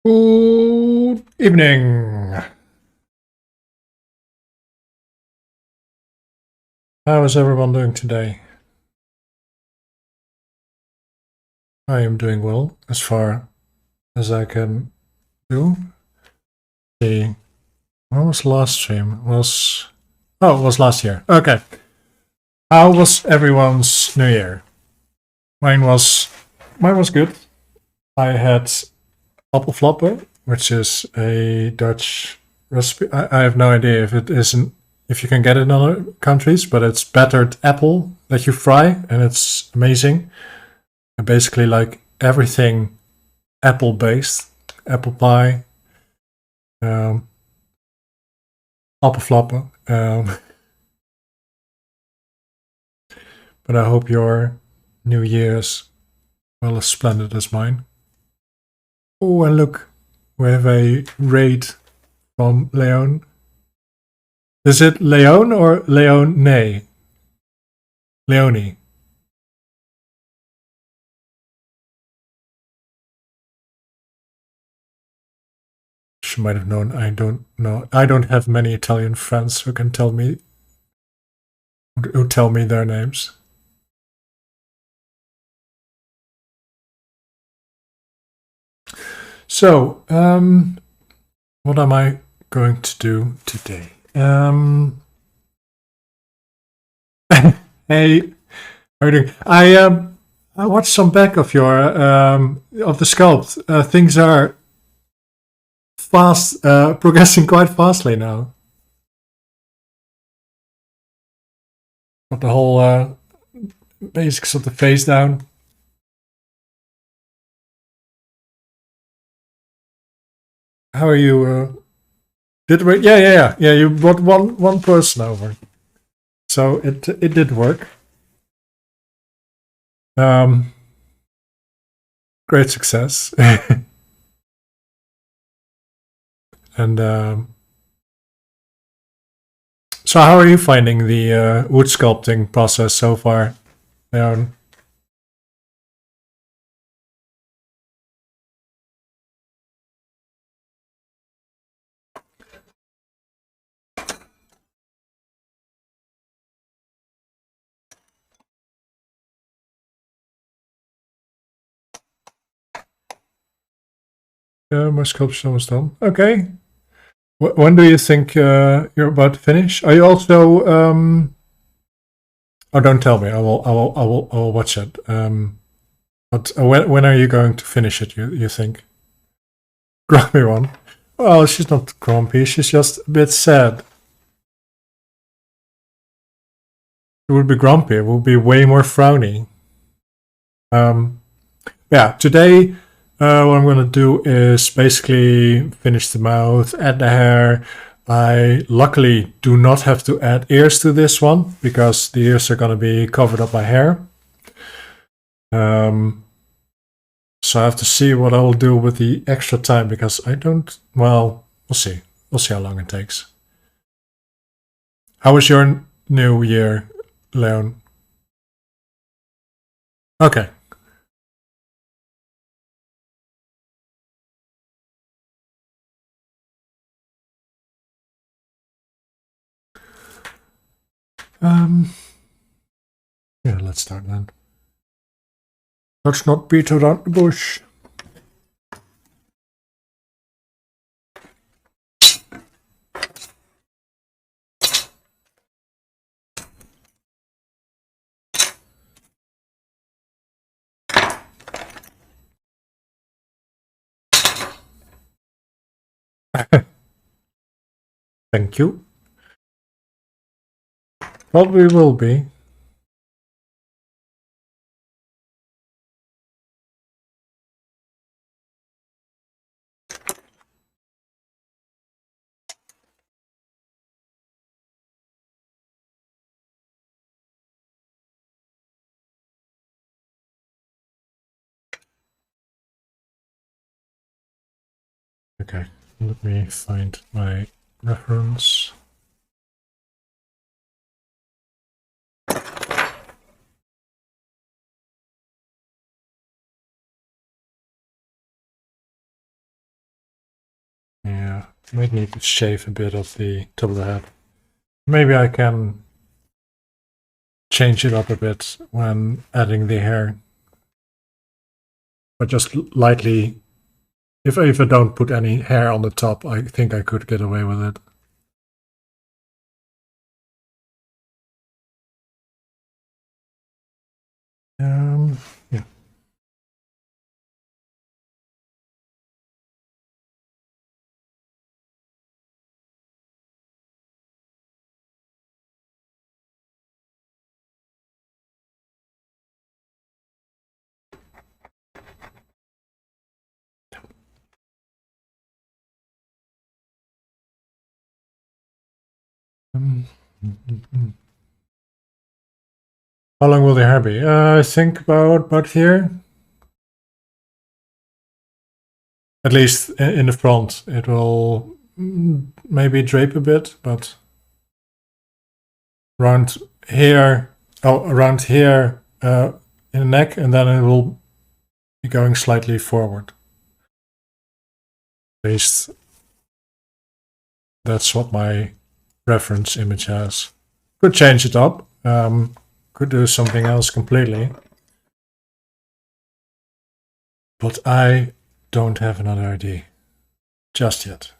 Good evening. How is everyone doing today? I am doing well, as far as I can do. The When was the last stream? It was last year. Okay. How was everyone's New Year? Mine was good. I had appelflappen, which is a Dutch recipe. I have no idea if you can get it in other countries, but it's battered apple that you fry, and it's amazing. And basically, like everything apple based, apple pie, um, appelflappen. But I hope your New Year's well as splendid as mine. Oh, and look, we have a raid from Leon. Is it Leon or Leone? Leone. She might have known. I don't know. I don't have many Italian friends who can tell me their names. So, what am I going to do today? Hey, how are you doing? I watched some back of your of the sculpt. Things are fast, progressing quite fastly now. Got the whole basics of the face down. How are you? Did we? Yeah. You brought one person over, so it did work. Great success. And so, how are you finding the wood sculpting process so far, Leon? My sculpture was done. Okay. When do you think you're about to finish? Are you also? Oh, don't tell me. I will watch it. But when are you going to finish it? You think? Grumpy one. Well, she's not grumpy. She's just a bit sad. It would be grumpy. It would be way more frowny. Yeah. Today, what I'm gonna do is basically finish the mouth, add the hair. I luckily do not have to add ears to this one because the ears are gonna be covered up by hair. So I have to see what I will do with the extra time because I don't. Well, we'll see. We'll see how long it takes. How was your New Year, Leon? Okay. Yeah, let's start then. Let's not beat around the bush. Thank you. Probably will be. Okay, let me find my reference. Might need to shave a bit of the top of the head. Maybe I can change it up a bit when adding the hair. But just lightly, if I don't put any hair on the top, I think I could get away with it. Yeah. How long will the hair be? I think about here. At least in the front, it will maybe drape a bit, but around here, around here in the neck, and then it will be going slightly forward. At least that's what my reference image has. Could change it up. Could do something else completely. But I don't have another idea just yet.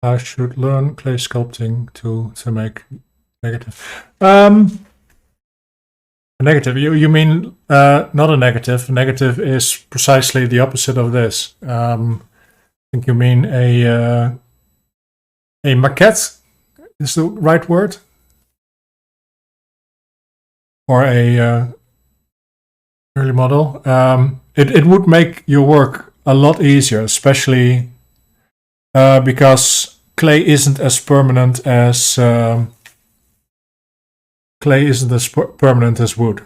I should learn clay sculpting to make negative. A negative. You mean not a negative? A negative is precisely the opposite of this. I think you mean a maquette is the right word, or a early model. It would make your work a lot easier, especially because clay isn't as permanent as wood.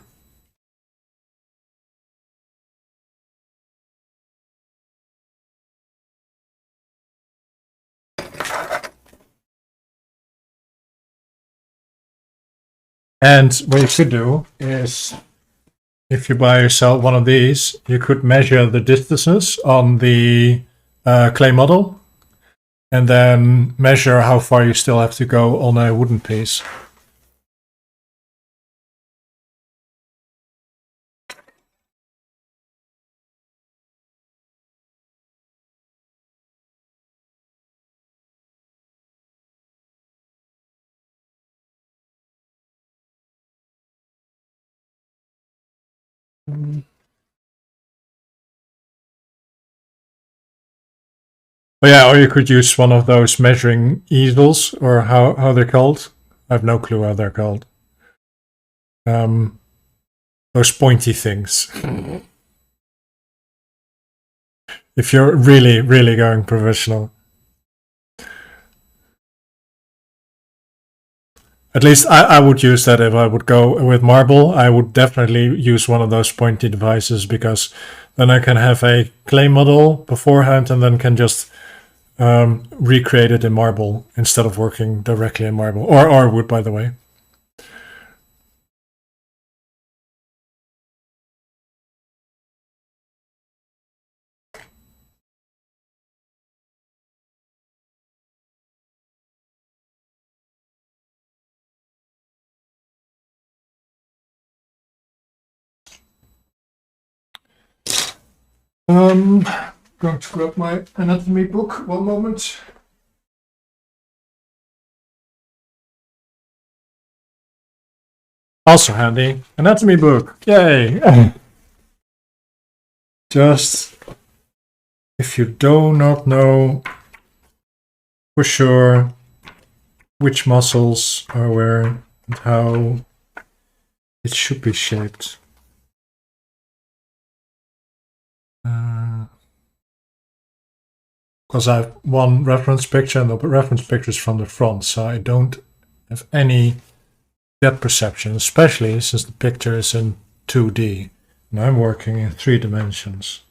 And what you could do is, if you buy yourself one of these, you could measure the distances on the clay model, and then measure how far you still have to go on a wooden piece. But yeah, or you could use one of those measuring easels, or how they're called. I have no clue how they're called. Those pointy things. If you're really, really going professional. At least I would use that if I would go with marble. I would definitely use one of those pointy devices, because then I can have a clay model beforehand and then can just recreate it in marble instead of working directly in marble, or wood, by the way. Going to grab my anatomy book. One moment. Also handy. Anatomy book. Yay! Just, if you do not know for sure which muscles are where and how it should be shaped. Because I have one reference picture, and the reference picture is from the front, so I don't have any depth perception, especially since the picture is in 2D, and I'm working in 3 dimensions.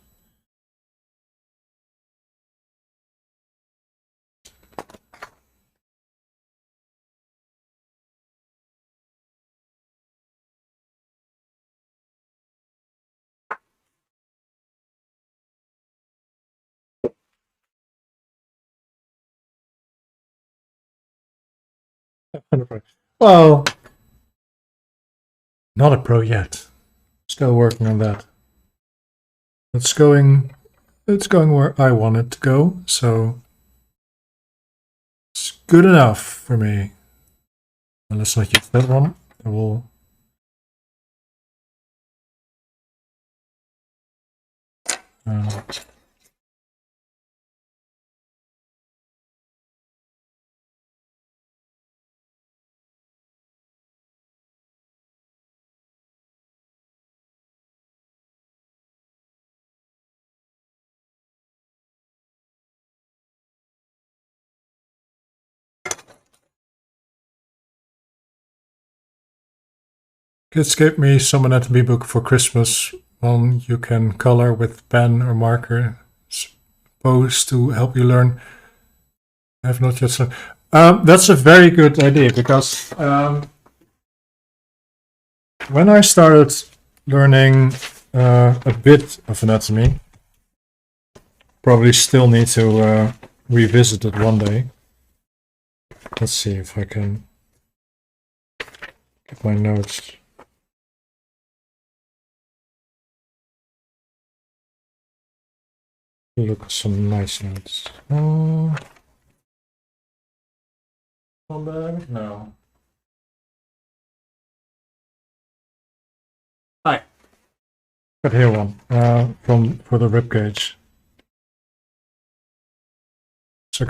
Well, not a pro yet. Still working on that. It's going where I want it to go, so it's good enough for me. And let's not use that one. I will. Kids gave me some anatomy book for Christmas. One you can color with pen or marker, supposed to help you learn. I have not yet learned. That's a very good idea, because when I started learning a bit of anatomy, probably still need to revisit it one day. Let's see if I can get my notes. Look at some nice notes. On bag? No. Hi. Got here one for the rib cage. So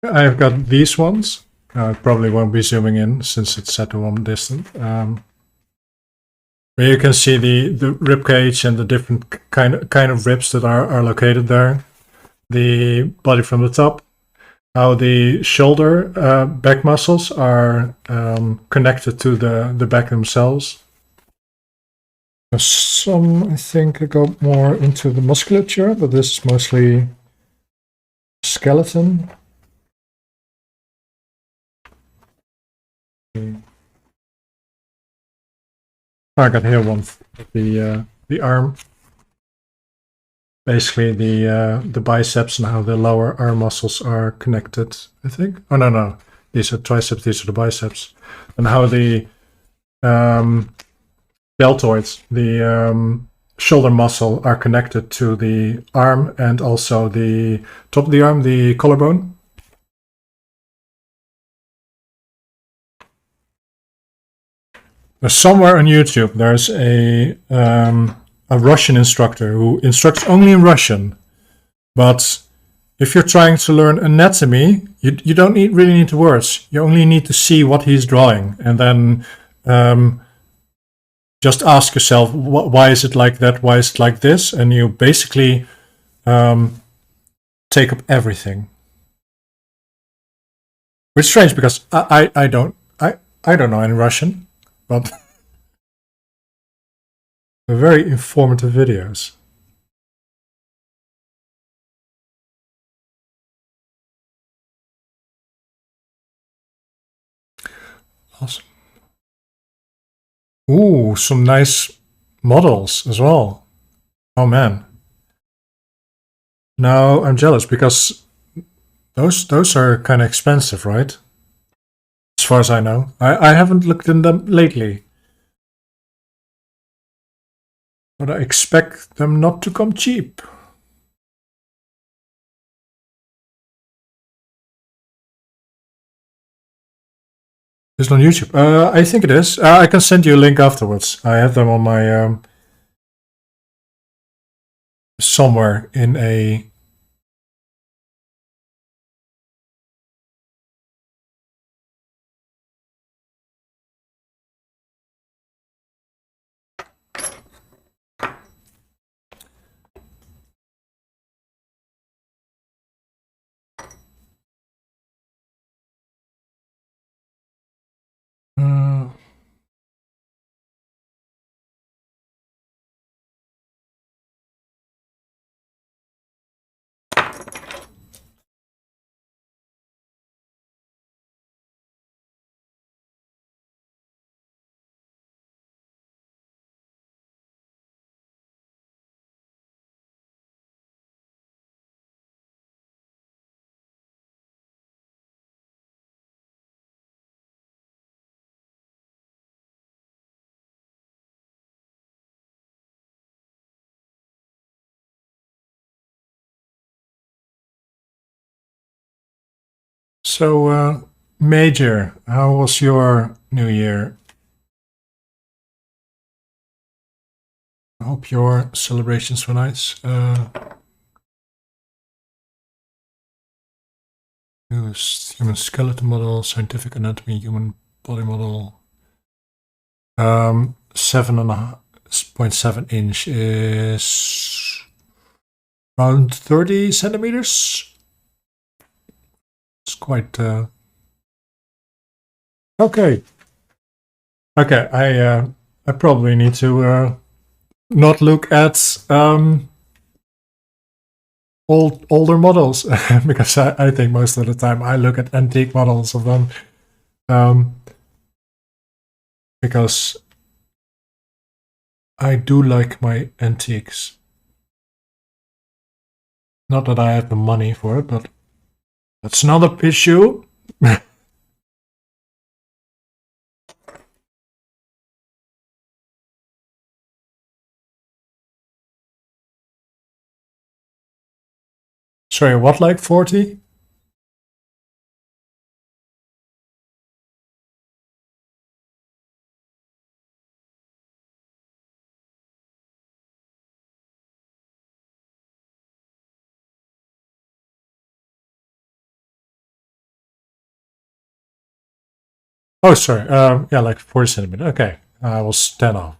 I've got these ones. I probably won't be zooming in since it's at a one distant. Where you can see the rib cage and the different kind of ribs that are located there. The body from the top, how the shoulder back muscles are connected to the back themselves. Some, I think, go more into the musculature, but this is mostly skeleton. I got here one, the arm. Basically the biceps and how the lower arm muscles are connected, I think. Oh no, these are triceps, these are the biceps. And how the deltoids, the shoulder muscle, are connected to the arm, and also the top of the arm, the collarbone. Somewhere on YouTube there's a Russian instructor who instructs only in Russian, but if you're trying to learn anatomy, you don't really need the words. You only need to see what he's drawing, and then just ask yourself, why is it like that? Why is it like this? And you basically take up everything. Which is strange, because I don't know any Russian, but they're very informative videos. Awesome. Ooh, some nice models as well. Oh man. Now I'm jealous, because those are kind of expensive, right? As far as I know. I haven't looked in them lately. But I expect them not to come cheap. Is it on YouTube? I think it is. I can send you a link afterwards. I have them on my somewhere in a So, Major, how was your New Year? I hope your celebrations were nice. Human skeleton model, scientific anatomy, human body model. 7.7 inch is around 30 centimeters. It's quite okay. Okay, I probably need to not look at older models because I think most of the time I look at antique models of them because I do like my antiques. Not that I have the money for it, but that's another issue. Sorry, what, like 40? Oh, sorry. Yeah, like 40 centimeters. Okay, I will stand off.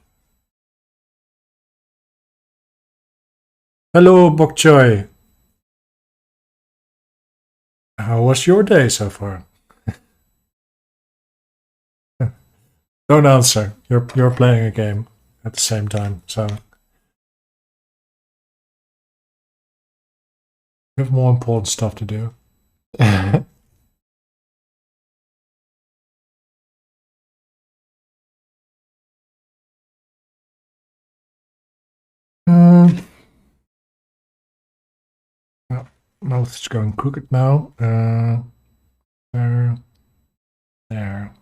Hello, bok choy. How was your day so far? Don't answer. You're playing a game at the same time, so you have more important stuff to do. Um, oh, mouth is going crooked now. There, there.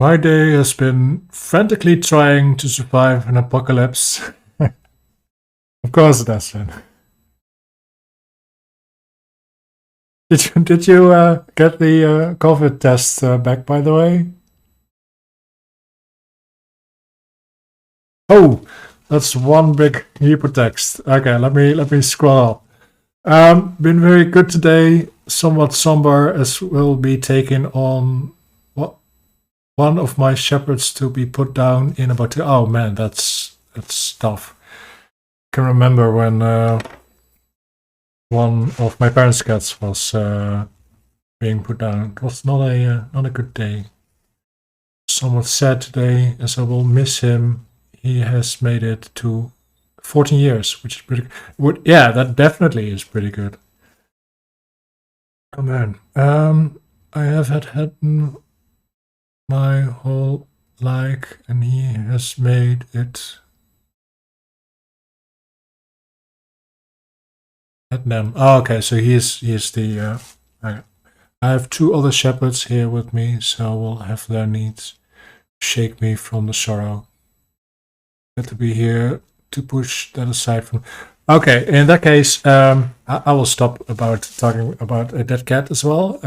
My day has been frantically trying to survive an apocalypse. Of course it has been. Did you get the COVID test back, by the way? Oh, that's one big hypertext. Okay, let me scroll up. Been very good today. Somewhat somber as will be taken on what one of my shepherds to be put down in about 2. Oh man, that's tough. I can remember when one of my parents' cats was being put down. It was not a good day. Somewhat sad today, as I will miss him. He has made it to 14 years, which is pretty good. Yeah, that definitely is pretty good. Oh man. I have had my whole life, and he has made it at them. Oh, okay, so he is the I have 2 other shepherds here with me, so we'll have their needs shake me from the sorrow. Got to be here to push that aside from. Okay, in that case, I will stop about talking about a dead cat as well.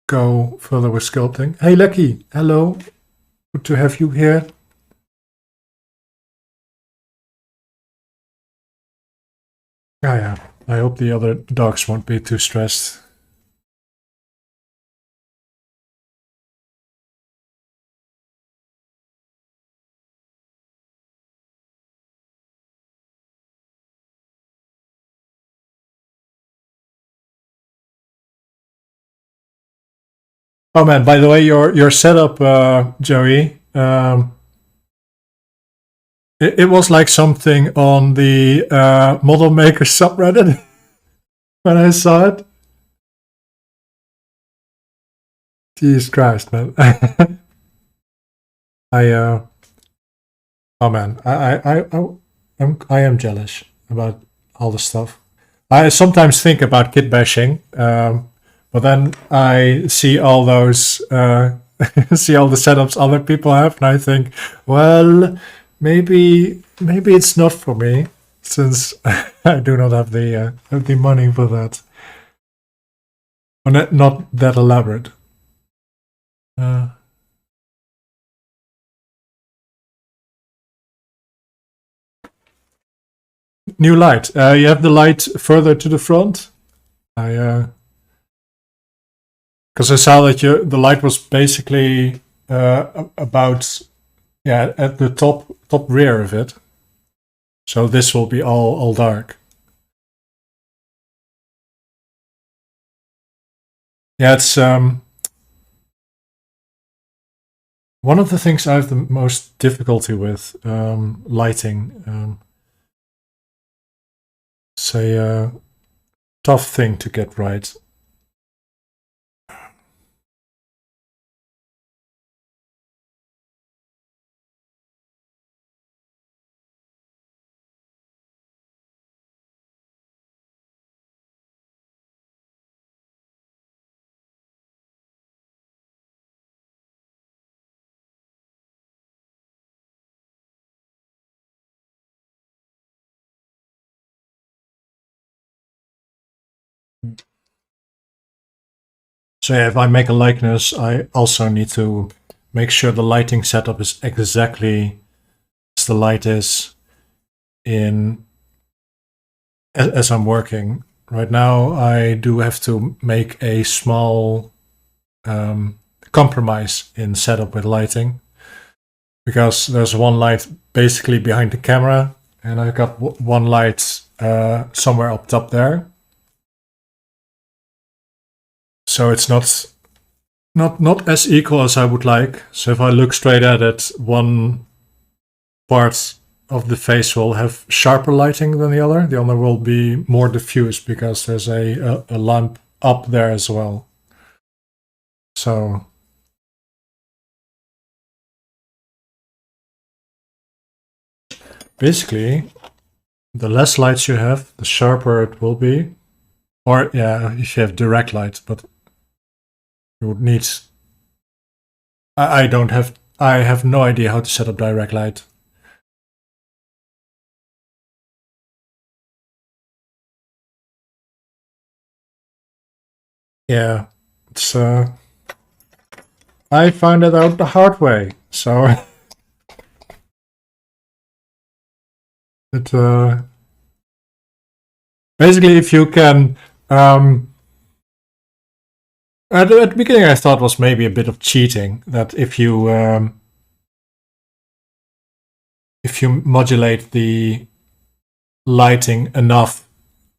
Go further with sculpting. Hey, Lucky, hello. Good to have you here. Oh, yeah. I hope the other dogs won't be too stressed. Oh man! By the way, your setup, Joey. It was like something on the model maker subreddit when I saw it. Jesus Christ, man! I oh man, I am jealous about all the stuff. I sometimes think about kit bashing, But then I see all those, see all the setups other people have, and I think, well, maybe it's not for me, since I do not have the money for that. Or not that elaborate. Uh, New light. You have the light further to the front. Because I saw that the light was basically about at the top rear of it. So this will be all dark. Yeah, it's one of the things I have the most difficulty with lighting. It's a tough thing to get right. So yeah, if I make a likeness, I also need to make sure the lighting setup is exactly as the light is in as I'm working. Right now, I do have to make a small compromise in setup with lighting, because there's one light basically behind the camera, and I've got one light somewhere up top there. So it's not as equal as I would like. So if I look straight at it, one part of the face will have sharper lighting than the other. The other will be more diffuse because there's a lamp up there as well. So basically, the less lights you have, the sharper it will be. Or yeah, if you have direct light, but you would need. I don't have. I have no idea how to set up direct light. Yeah, it's. I found it out the hard way. So it basically, if you can. At the beginning, I thought was maybe a bit of cheating, that if you modulate the lighting enough,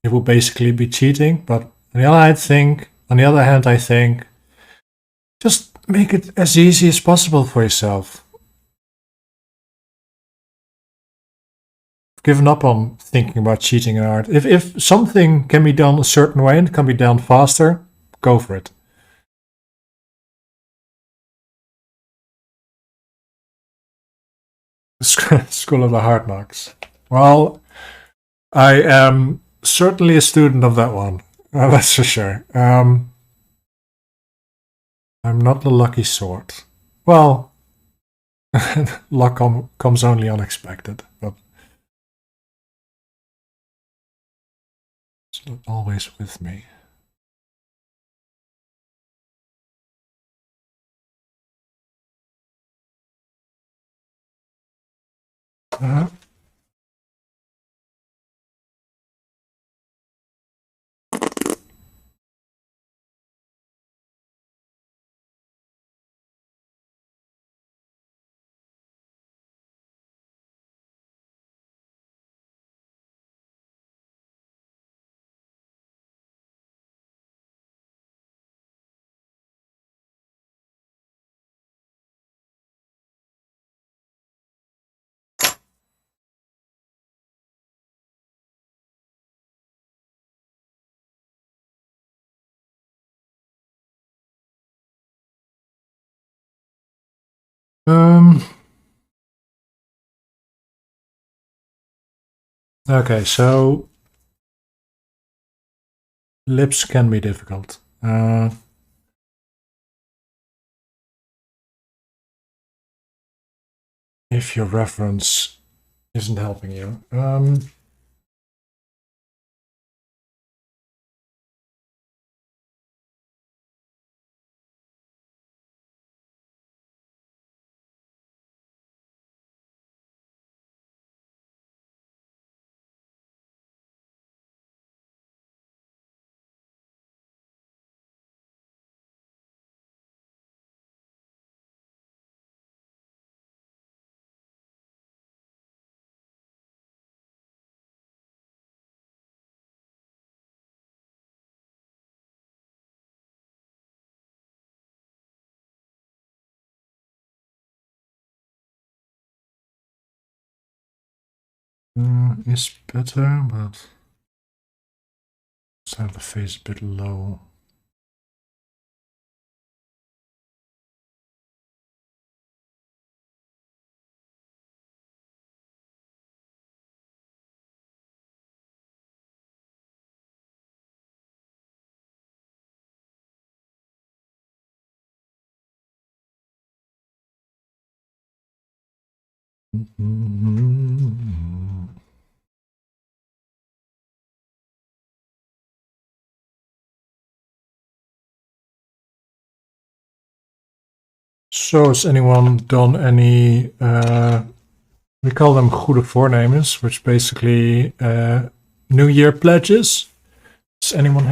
it will basically be cheating. But on the other hand, I think just make it as easy as possible for yourself. I've given up on thinking about cheating in art. If something can be done a certain way and it can be done faster, go for it. School of the Hard Knocks. Well, I am certainly a student of that one. That's for sure. I'm not the lucky sort. Well, luck comes only unexpected, but it's not always with me. Uh, um, okay, so lips can be difficult. If your reference isn't helping you. Is better, but let's have the face a bit low. So has anyone done any, we call them goede voornemens, which basically New Year pledges. Does anyone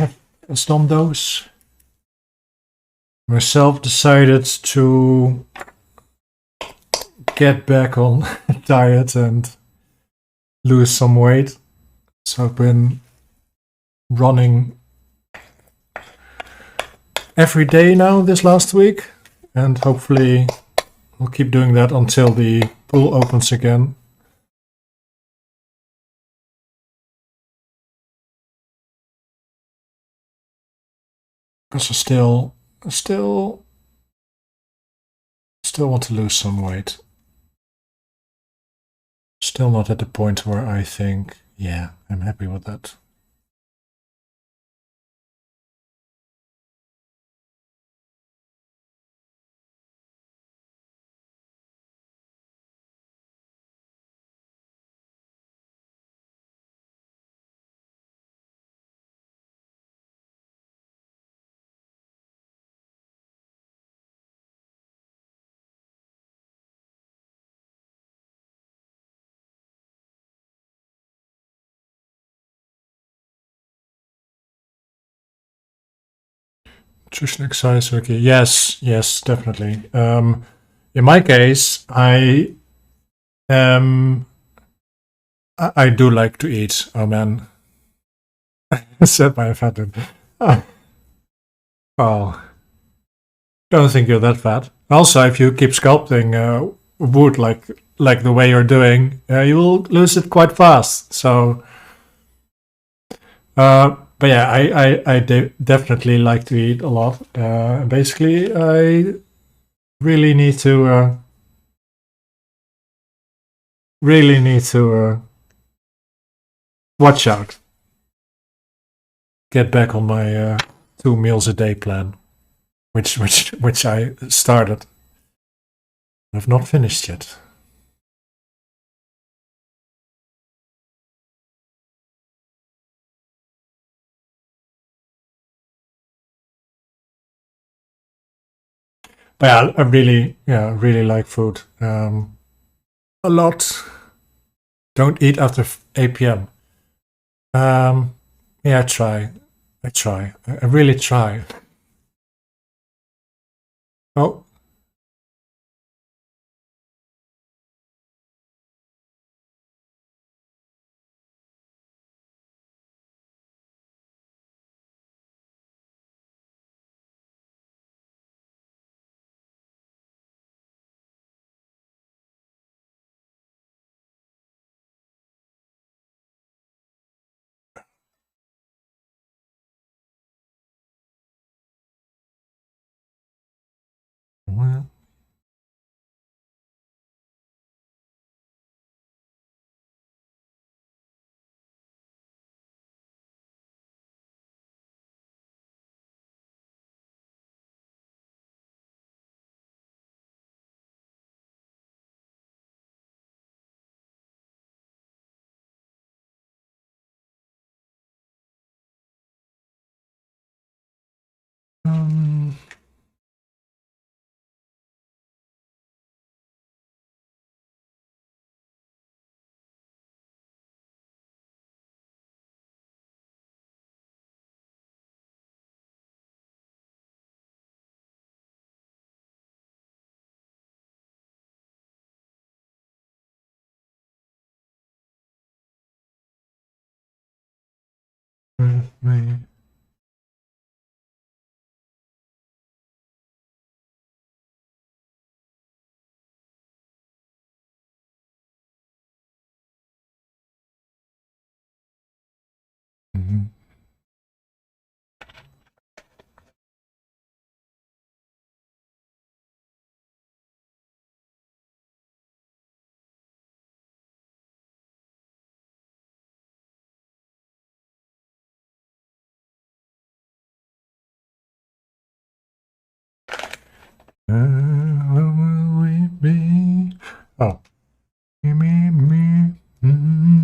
has done those? Myself decided to get back on diet and lose some weight. So I've been running every day now this last week, and hopefully we'll keep doing that until the pool opens again. Because I still want to lose some weight. Still not at the point where I think, yeah, I'm happy with that. Nutrition exercise, okay. Yes, definitely. In my case, um, I do like to eat. Oh man, said my fat. Oh, don't think you're that fat. Also, if you keep sculpting wood like the way you're doing, you will lose it quite fast. So, but yeah, I definitely like to eat a lot. Basically, I really need to watch out. Get back on my 2 meals a day plan, which I started. I've not finished yet. But yeah, I really like food. A lot. Don't eat after 8 p.m. Yeah, I try. I really try. Oh, well, Um, with me. Mhm. Where will we be? Oh, me. Mm.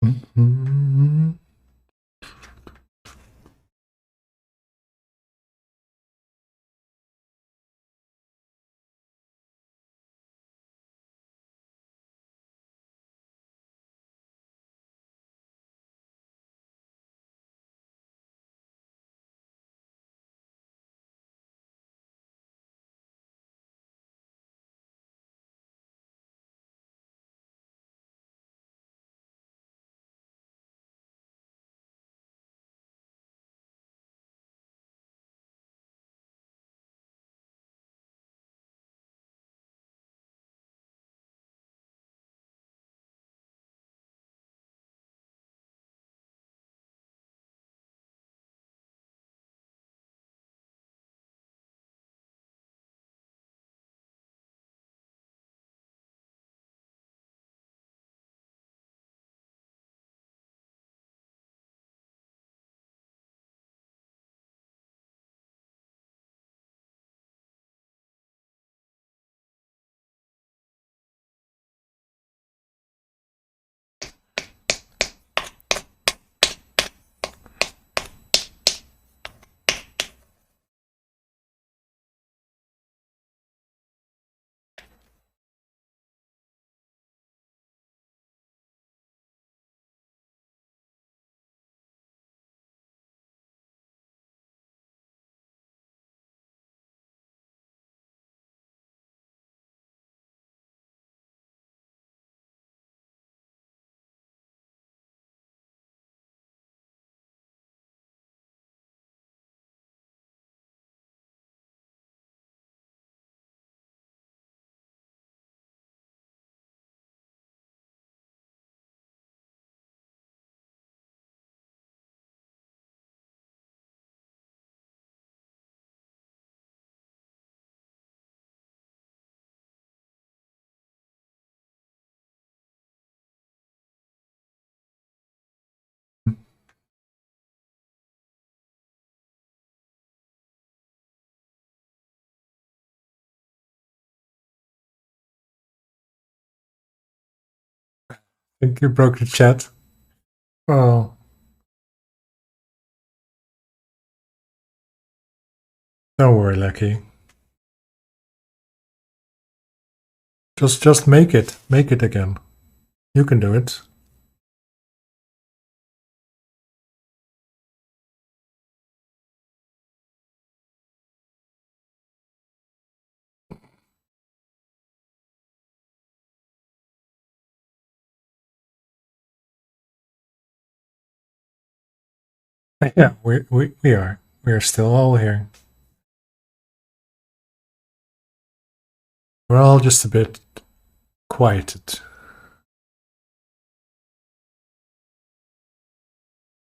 Mhm. I think you broke the chat. Oh, don't worry, Lucky. Just make it. Make it again. You can do it. Yeah, we are. We are still all here. We're all just a bit quieted.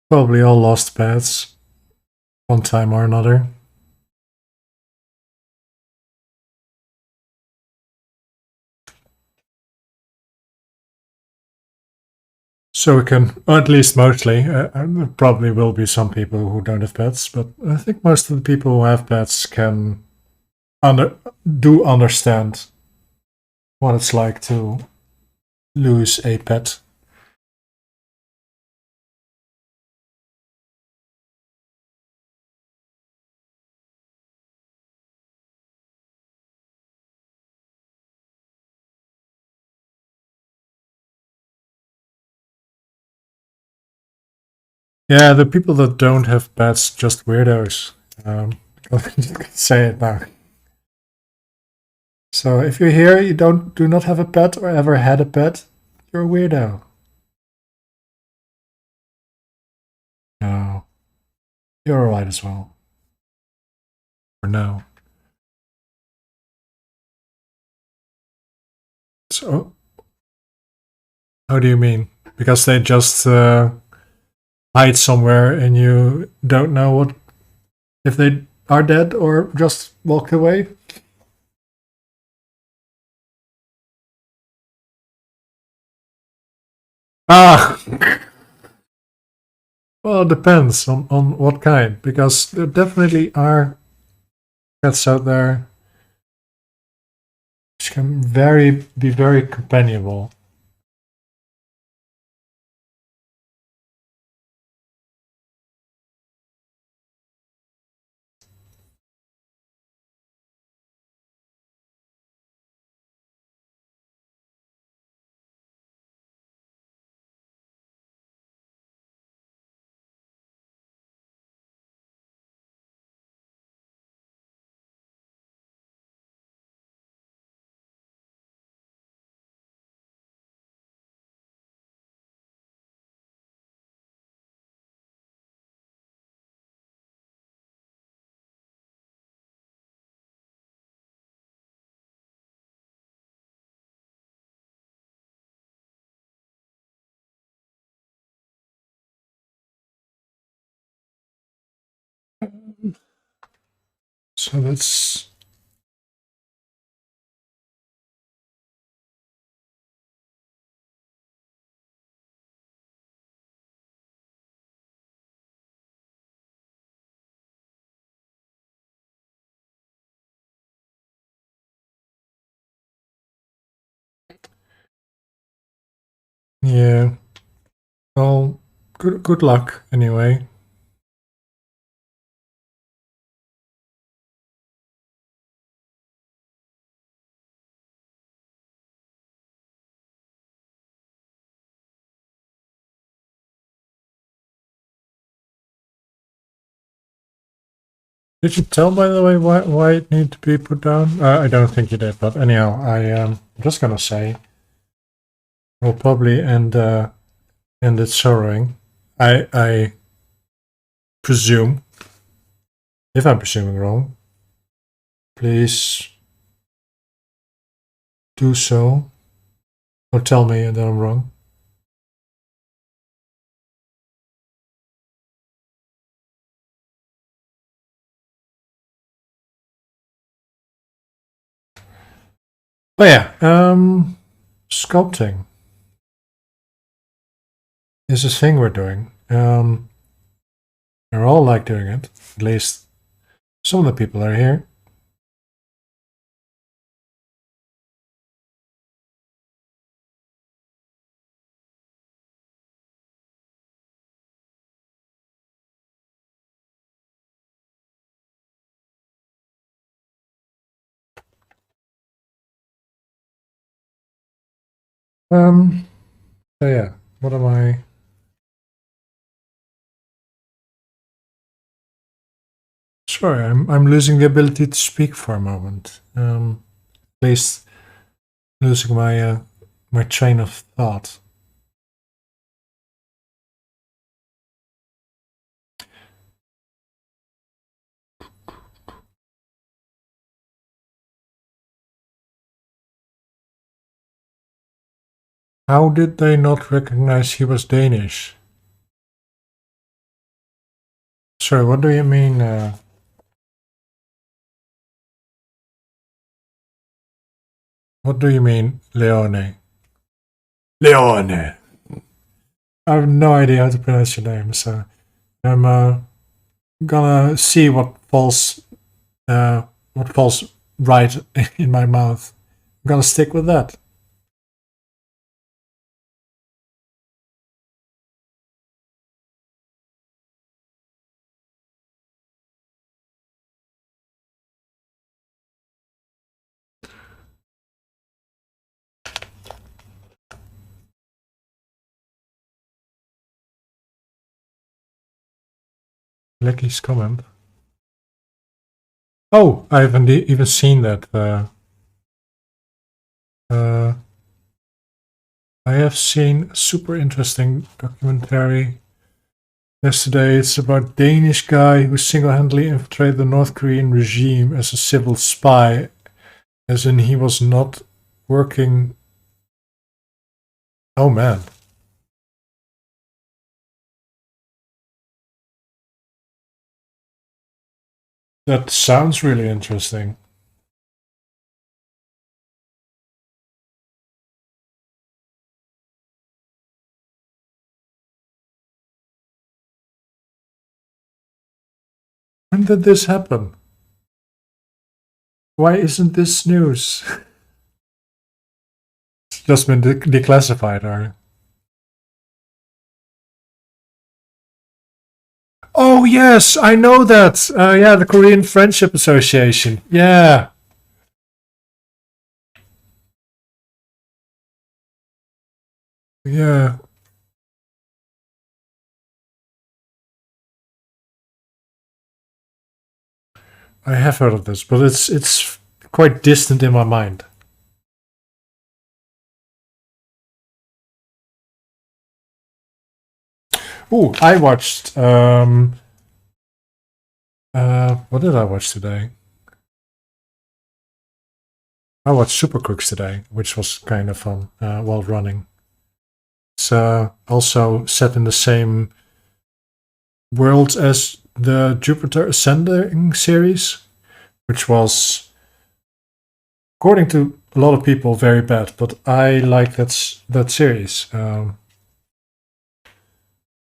Probably all lost pets, one time or another. So we can, or at least mostly, there probably will be some people who don't have pets, but I think most of the people who have pets can do understand what it's like to lose a pet. Yeah, the people that don't have pets just weirdos. I can say it now. So if you're here, you do not have a pet or ever had a pet, you're a weirdo. No, you're alright as well. For now. So how do you mean? Because they just hide somewhere and you don't know what if they are dead or just walk away? Ah, well, it depends on what kind, because there definitely are cats out there which can be very companionable. So that's yeah. Well, good luck anyway. Did you tell, by the way, why it need to be put down? I don't think you did, but anyhow, I'm just gonna say we'll probably end it sorrowing. I presume, if I'm presuming wrong, please do so or tell me that I'm wrong. But yeah, sculpting is a thing we're doing. We're all like doing it. At least some of the people are here. So yeah, what am I? Sorry, I'm losing the ability to speak for a moment. At least losing my train of thought. How did they not recognize he was Danish? Sorry, what do you mean? What do you mean, Leone? Leone. I have no idea how to pronounce your name, so I'm gonna see what falls right in my mouth. I'm gonna stick with that. Lecky's comment. Oh, I haven't even seen that. Uh, I have seen a super interesting documentary yesterday. It's about Danish guy who single-handedly infiltrated the North Korean regime as a civil spy, as in he was not working. Oh man, that sounds really interesting. When did this happen? Why isn't this news? It's just been declassified, or? Oh yes, I know that. Yeah, the Korean Friendship Association. Yeah, yeah. I have heard of this, but it's quite distant in my mind. Oh, I watched. What did I watch today? I watched Super Crooks today, which was kind of fun while running. It's also set in the same world as the Jupiter Ascending series, which was, according to a lot of people, very bad. But I like that series.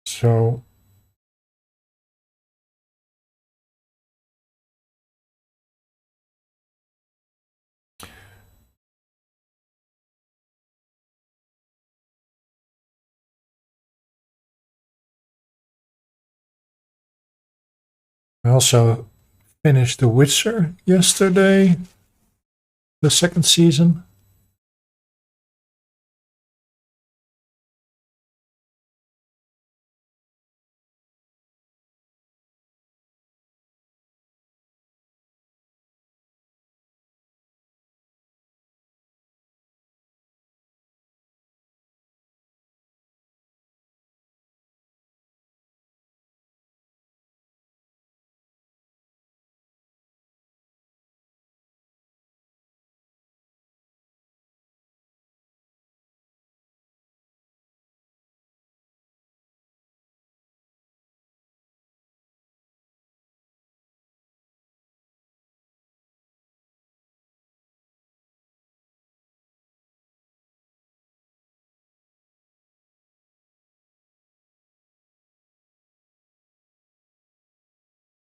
So I also finished The Witcher yesterday, the second season.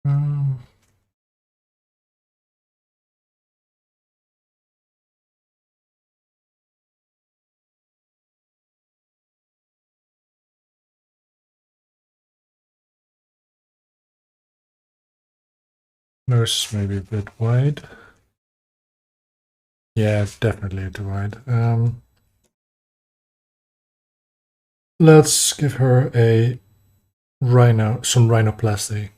Um, Nose maybe a bit wide. Yeah, definitely too wide. Let's give her a some rhinoplasty.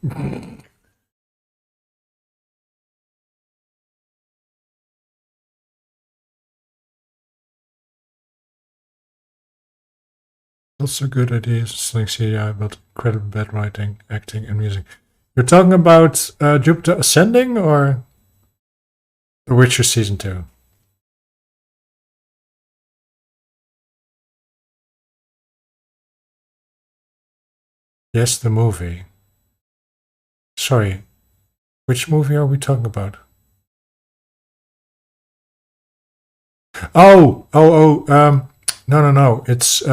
Lots of good ideas, selling CGI, but incredibly bad writing, acting, and music. You're talking about Jupiter Ascending or The Witcher Season 2? Yes, the movie. Sorry, which movie are we talking about? No. It's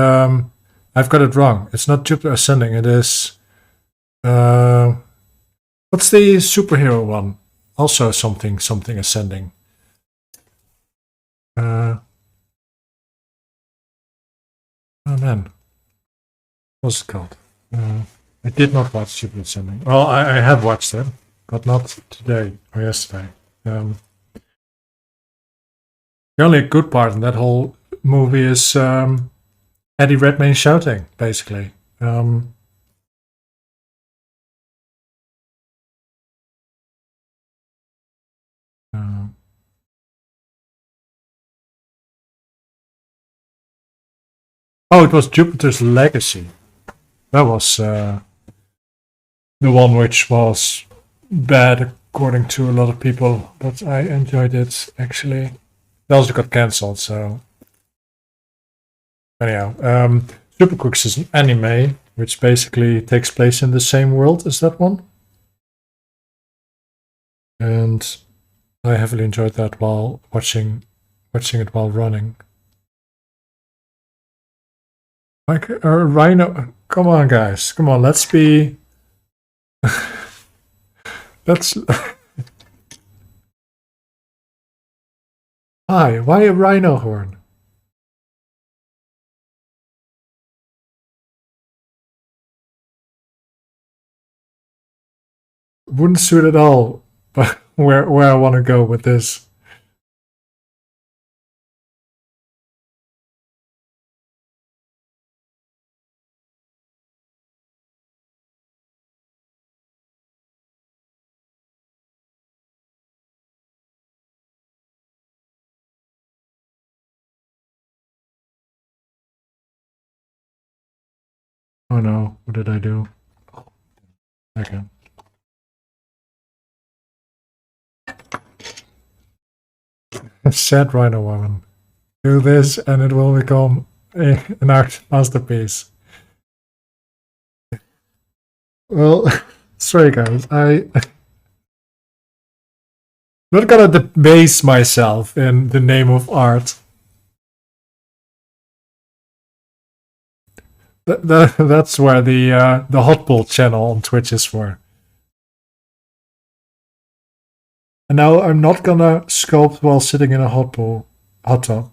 I've got it wrong. It's not Jupiter Ascending. It is uh, what's the superhero one? Also something ascending. Uh, oh man, what's it called? I did not watch Jupiter Ascending. Well, I have watched it, but not today or yesterday. The only good part in that whole movie is Eddie Redmayne shouting, basically. Oh, it was Jupiter's Legacy. That was the one which was bad according to a lot of people, but I enjoyed it actually. It also got cancelled, so anyhow. Supercooks is an anime which basically takes place in the same world as that one. And I heavily enjoyed that while watching it while running. Like a rhino. Come on, guys. Come on. Let's be. Let's. Why a rhino horn? Wouldn't suit at all. But where I want to go with this. Oh no! What did I do? Okay. Sad rhino woman. Do this and it will become an art masterpiece. Well, sorry guys, I'm not gonna debase myself in the name of art. That's where the hot pool channel on Twitch is for. And now I'm not gonna sculpt while sitting in a hot tub.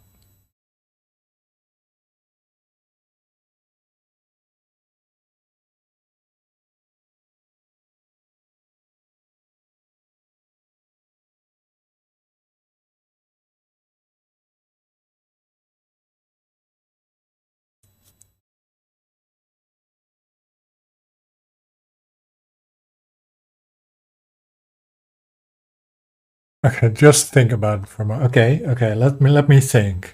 Okay, just think about it for a moment. Okay, let me think.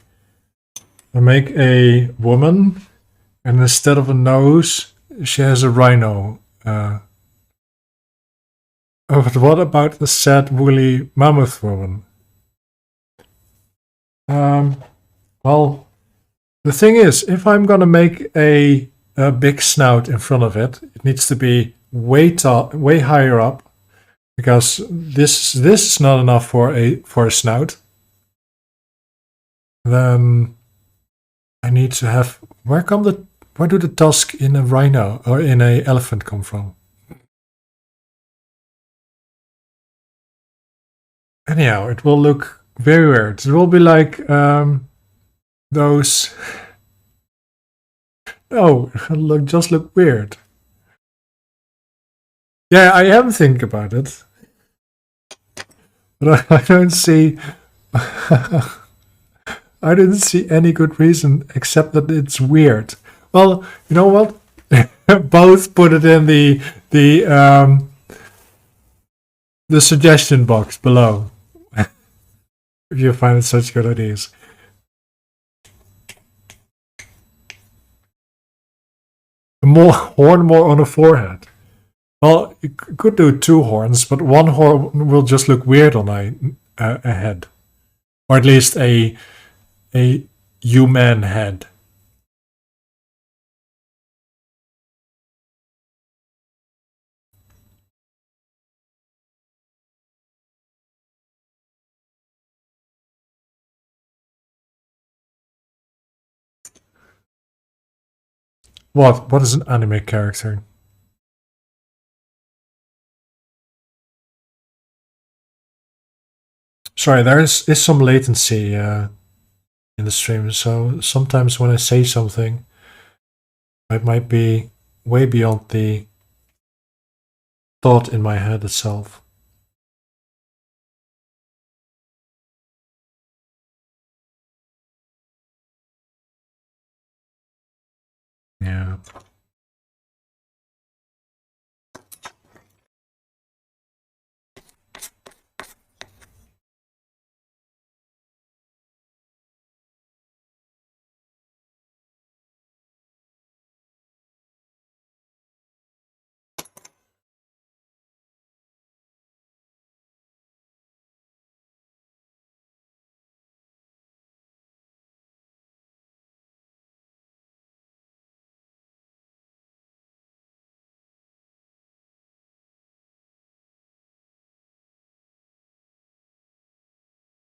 I make a woman, and instead of a nose, she has a rhino. Oh, but what about the sad woolly mammoth woman? Well, the thing is, if I'm gonna make a big snout in front of it, it needs to be way higher up, because this is not enough for a snout. Then I need to have where do the tusks in a rhino or in a elephant come from? Anyhow, it will look very weird. It will be like those. No, it'll just look weird. Yeah, I am thinking about it, but I don't see. I didn't see any good reason except that it's weird. Well, you know what? Both put it in the suggestion box below if you find such good ideas. More horn, more on the forehead. Well, you could do two horns, but one horn will just look weird on a head, or at least a human head. What? What is an anime character? Sorry, there is some latency in the stream, so sometimes when I say something, it might be way beyond the thought in my head itself. Yeah.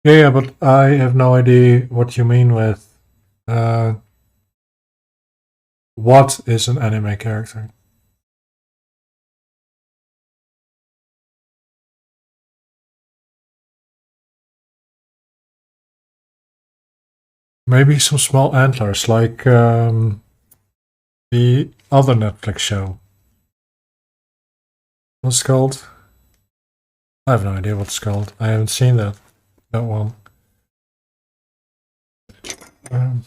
Yeah, but I have no idea what you mean with uh, what is an anime character. Maybe some small antlers, like the other Netflix show. What's it called? I have no idea what it's called. I haven't seen that one. Um,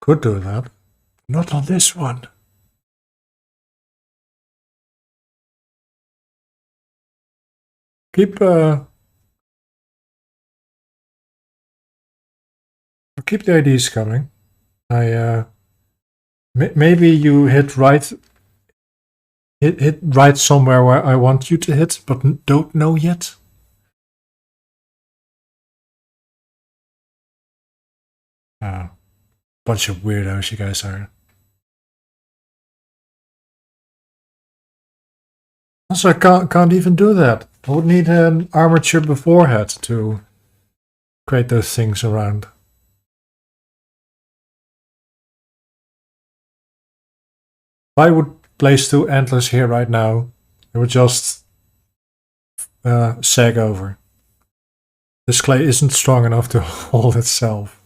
could do that. Not on this one. Keep keep the ideas coming. I maybe you hit right somewhere where I want you to hit, but don't know yet. Bunch of weirdos you guys are. Also, I can't even do that. I would need an armature beforehand to create those things around. If I would place two antlers here right now, it would just sag over. This clay isn't strong enough to hold itself.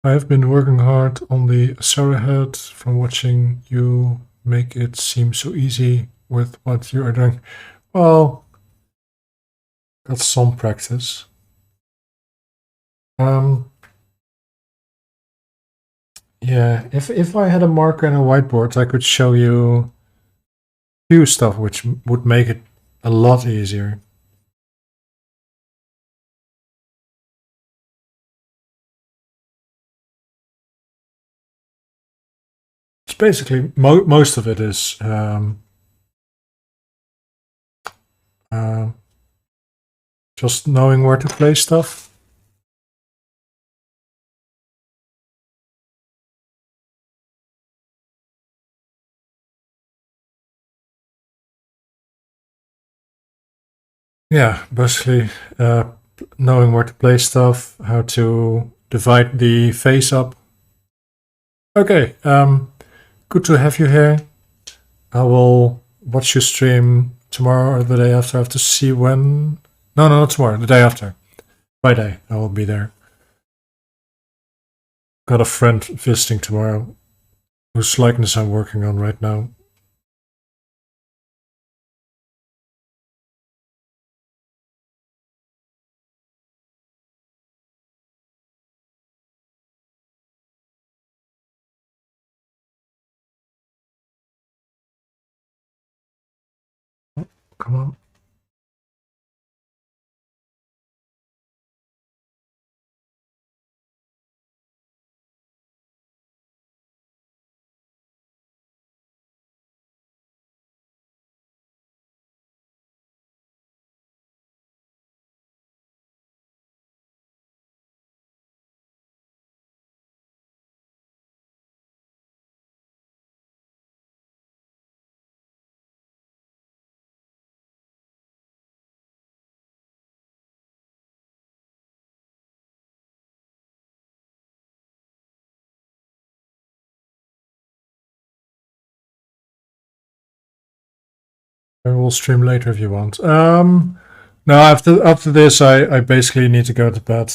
I have been working hard on the Sarah head from watching you make it seem so easy with what you are doing. Well, got some practice. Yeah, if I had a marker and a whiteboard, I could show you few stuff which would make it a lot easier. It's basically most of it is just knowing where to place stuff. yeah, basically knowing where to place stuff, how to divide the face up. Okay, good to have you here. I will watch your stream tomorrow or the day after. I have to see when. No, no, not tomorrow. The day after. Friday, I will be there. Got a friend visiting tomorrow whose likeness I'm working on right now. Come on. I will stream later if you want. No, after this, I basically need to go to bed.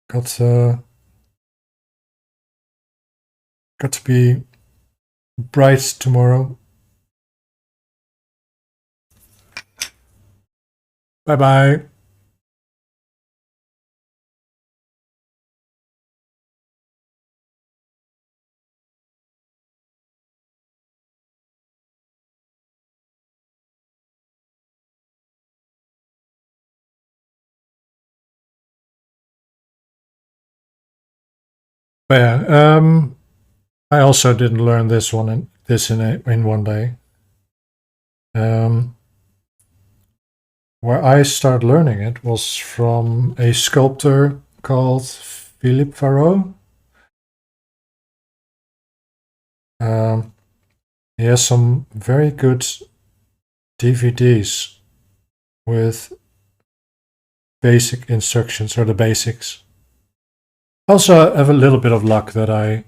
Got to be bright tomorrow. Bye bye. But yeah, I also didn't learn this one in one day. Where I started learning it was from a sculptor called Philippe Farreau. He has some very good DVDs with basic instructions or the basics. Also, I have a little bit of luck that I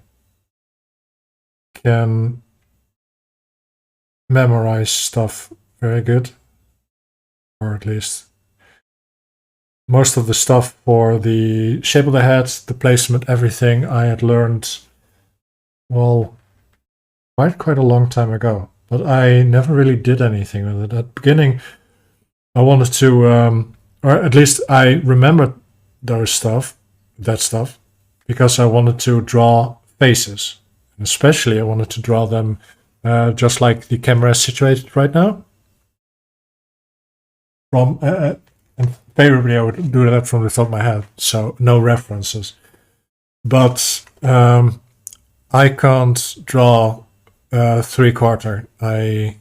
can memorize stuff very good, or at least most of the stuff for the shape of the head, the placement, everything I had learned, well, quite a long time ago. But I never really did anything with it. At the beginning, I wanted to, or at least I remembered that stuff, because I wanted to draw faces. And especially I wanted to draw them just like the camera is situated right now. And favorably, I would do that from the top of my head, so no references. But I can't draw three-quarter. I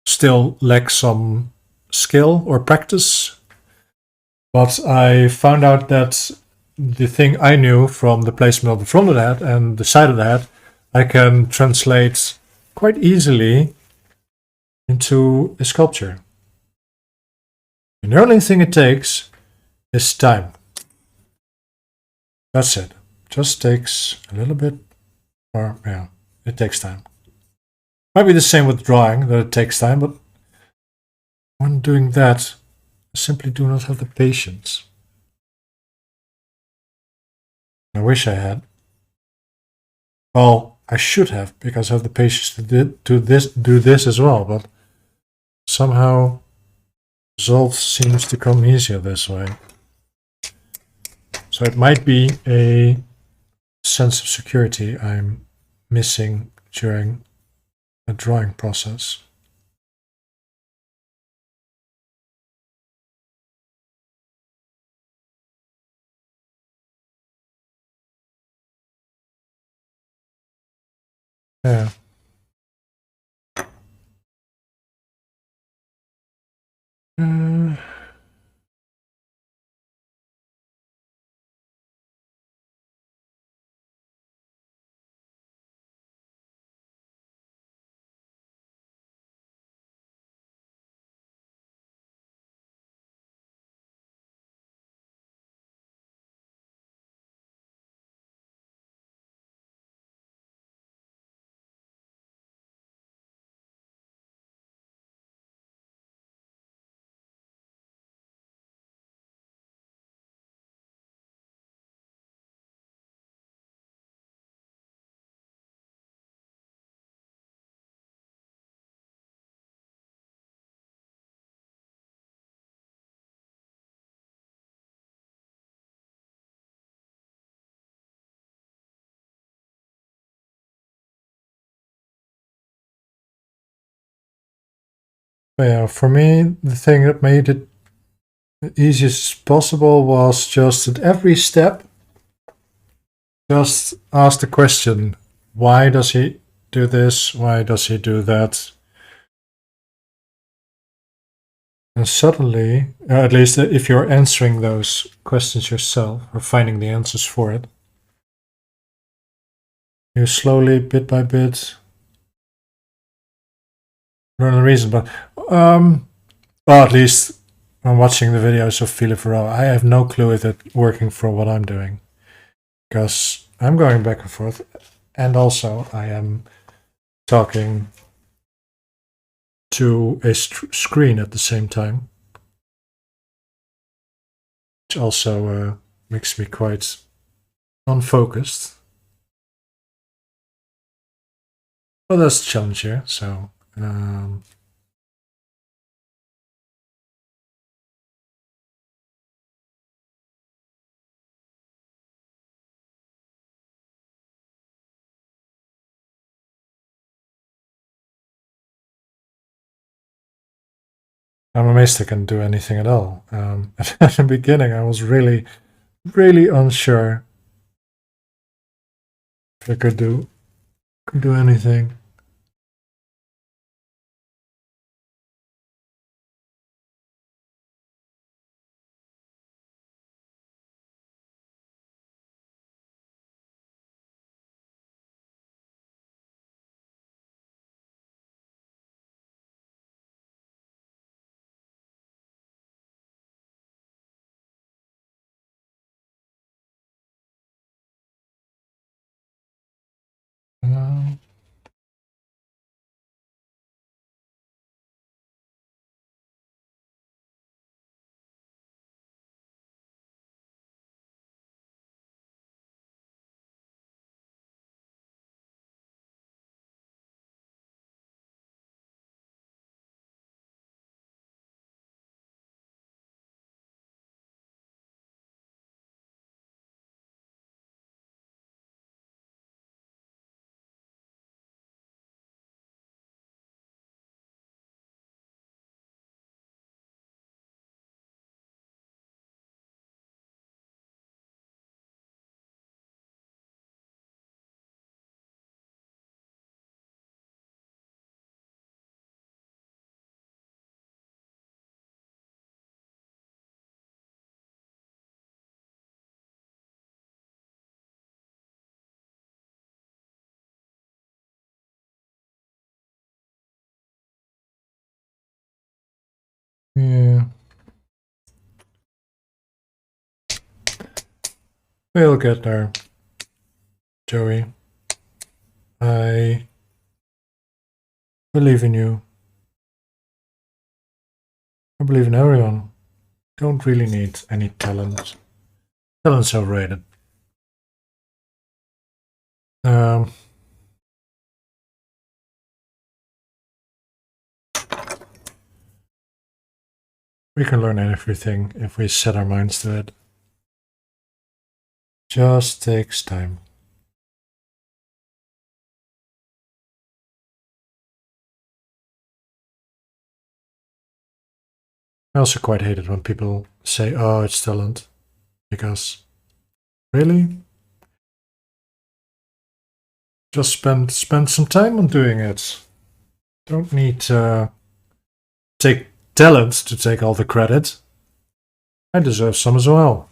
still lack some skill or practice. But I found out that the thing I knew from the placement of the front of the head and the side of the head, I can translate quite easily into a sculpture. And the only thing it takes is time. That's it. Just takes a little bit, or yeah, it takes time. Might be the same with drawing, that it takes time, but when doing that, I simply do not have the patience. I wish I had. Well, I should have, because I have the patience to do this as well, but somehow results seems to come easier this way. So it might be a sense of security I'm missing during a drawing process. Yeah. Uh, But yeah, for me, the thing that made it the easiest possible was just at every step, just ask the question, why does he do this? Why does he do that? And suddenly, at least if you're answering those questions yourself or finding the answers for it, you slowly, bit by bit, learn the reason. But, well, at least when watching the videos of Philip Farrell, I have no clue if it's working for what I'm doing. Because I'm going back and forth, and also I am talking to a screen at the same time, which also makes me quite unfocused. Well, that's the challenge here. So I'm amazed I can do anything at all. At the beginning, I was really, really unsure if I could do anything. Um, yeah, we'll get there, Joey. I believe in you. I believe in everyone. Don't really need any talent. Talent's overrated. Um, we can learn everything if we set our minds to it. Just takes time. I also quite hate it when people say, "Oh, it's talent," because really, just spend some time on doing it. Don't need to take talent to take all the credit. I deserve some as well.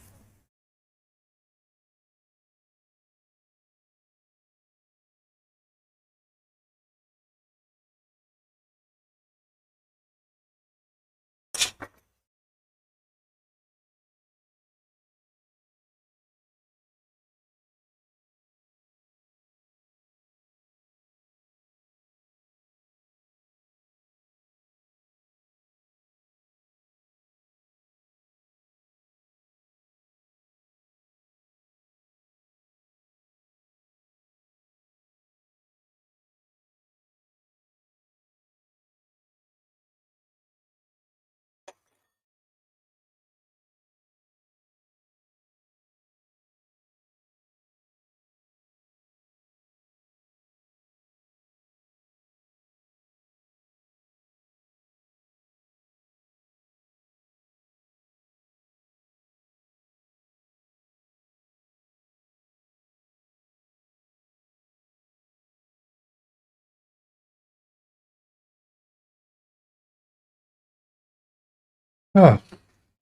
Oh,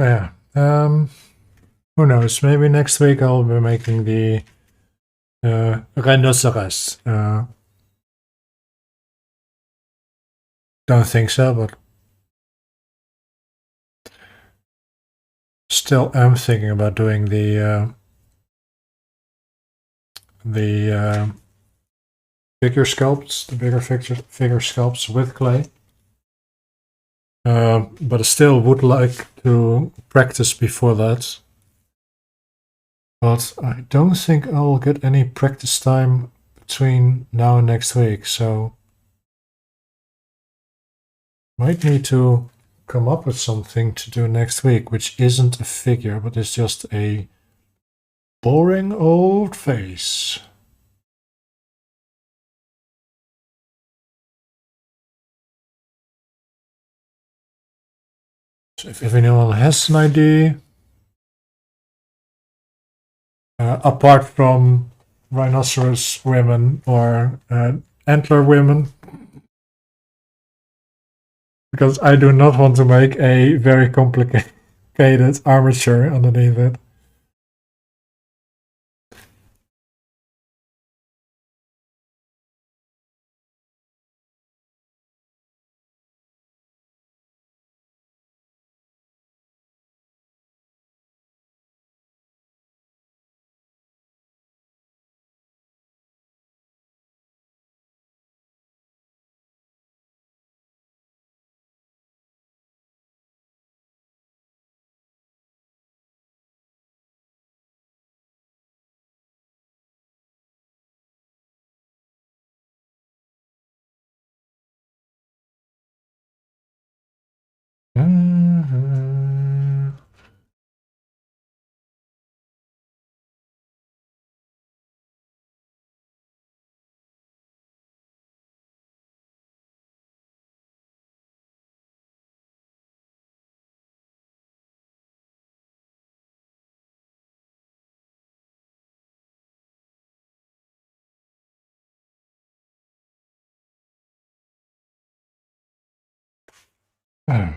yeah. Who knows? Maybe next week I'll be making the rhinoceros. Don't think so, but still am thinking about doing the figure sculpts, the bigger figure sculpts with clay. But I still would like to practice before that. But I don't think I'll get any practice time between now and next week, so might need to come up with something to do next week, which isn't a figure, but is just a boring old face. So if anyone has an idea, apart from rhinoceros women or antler women, because I do not want to make a very complicated armature underneath it. Mhm. Oh.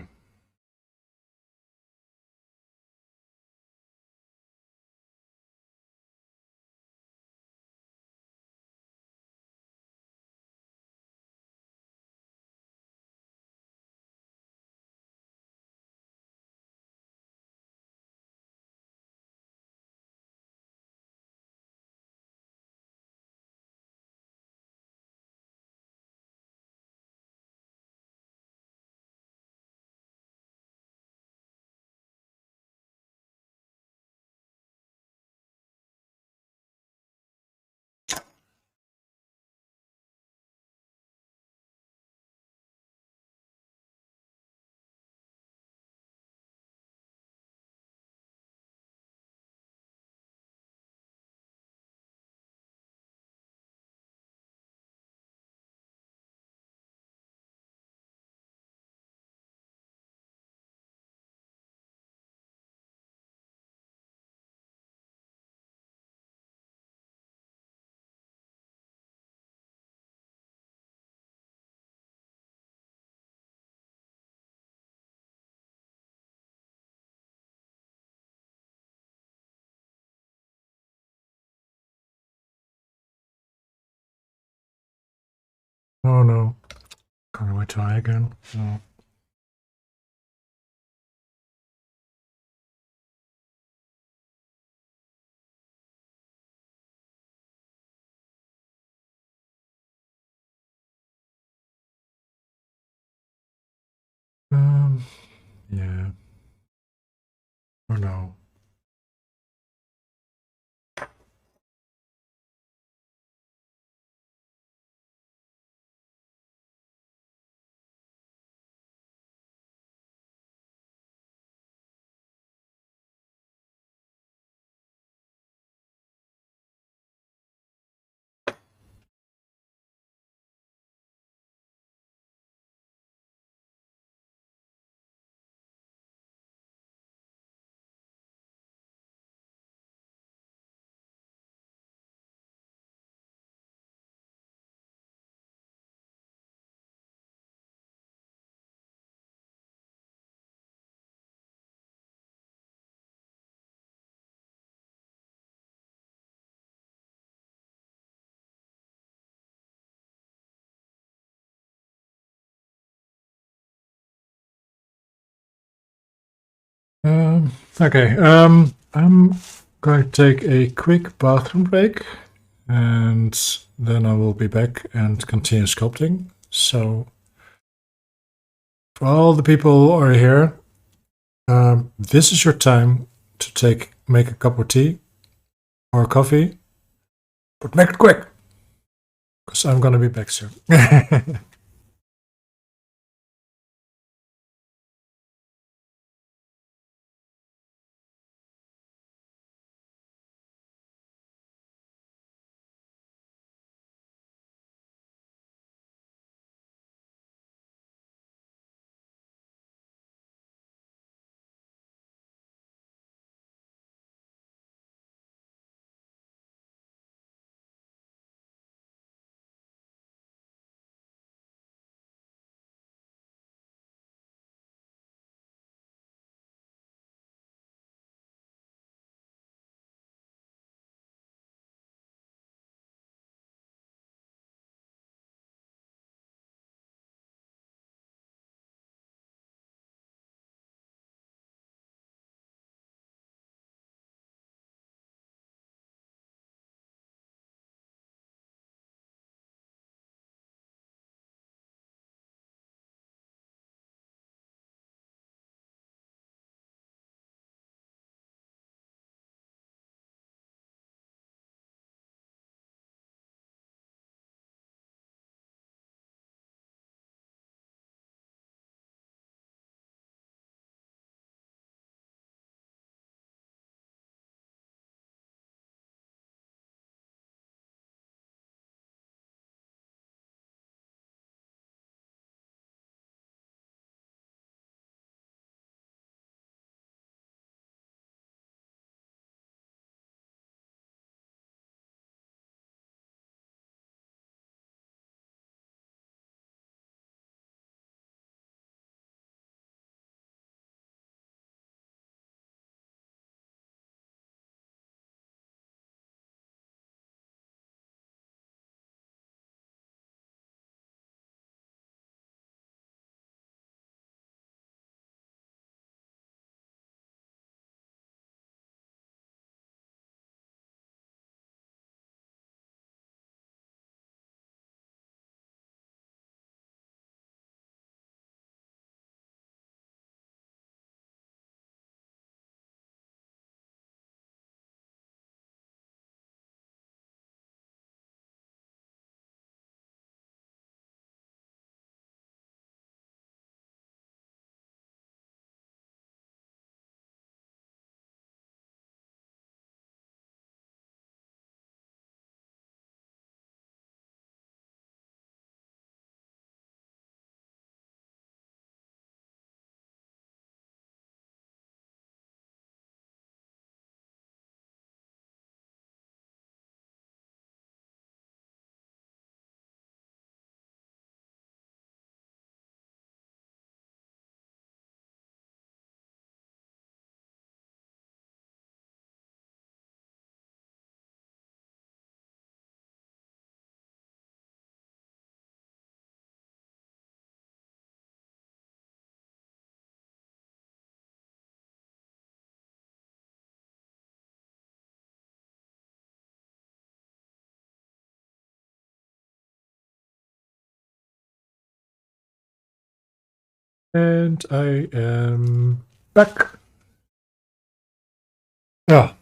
Oh no. Can we try again? No. Um, yeah. Or no. Okay, I'm going to take a quick bathroom break and then I will be back and continue sculpting. So, for all the people who are here, this is your time to make a cup of tea or coffee, but make it quick because I'm gonna be back soon. And I am back. Yeah.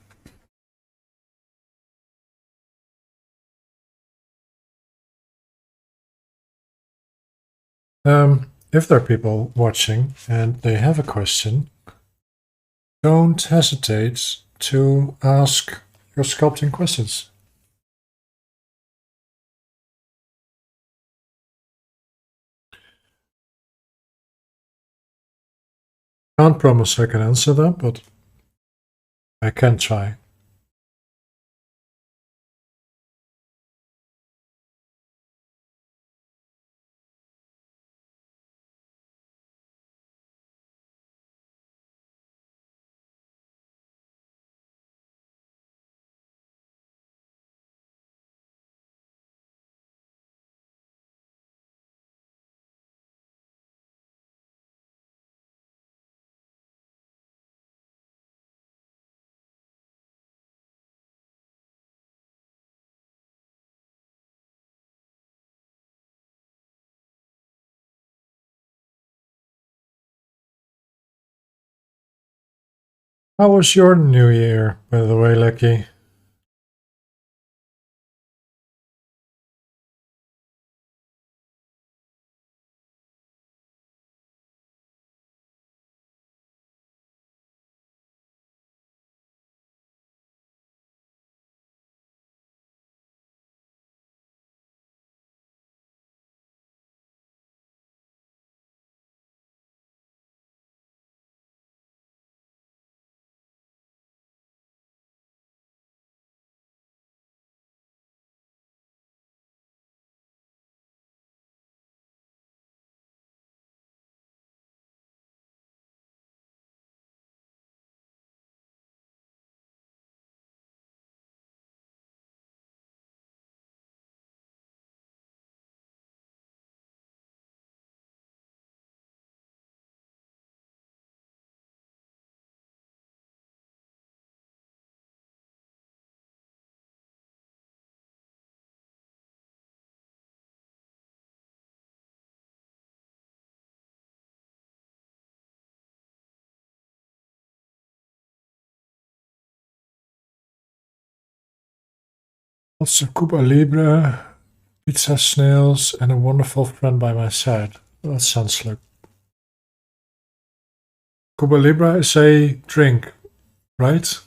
If there are people watching and they have a question, don't hesitate to ask your sculpting questions. Can't promise I can answer them, but I can try. How was your New Year, by the way, Lecky? Lots of Cuba Libre, pizza snails, and a wonderful friend by my side. That sounds like Cuba Libre is a drink, right?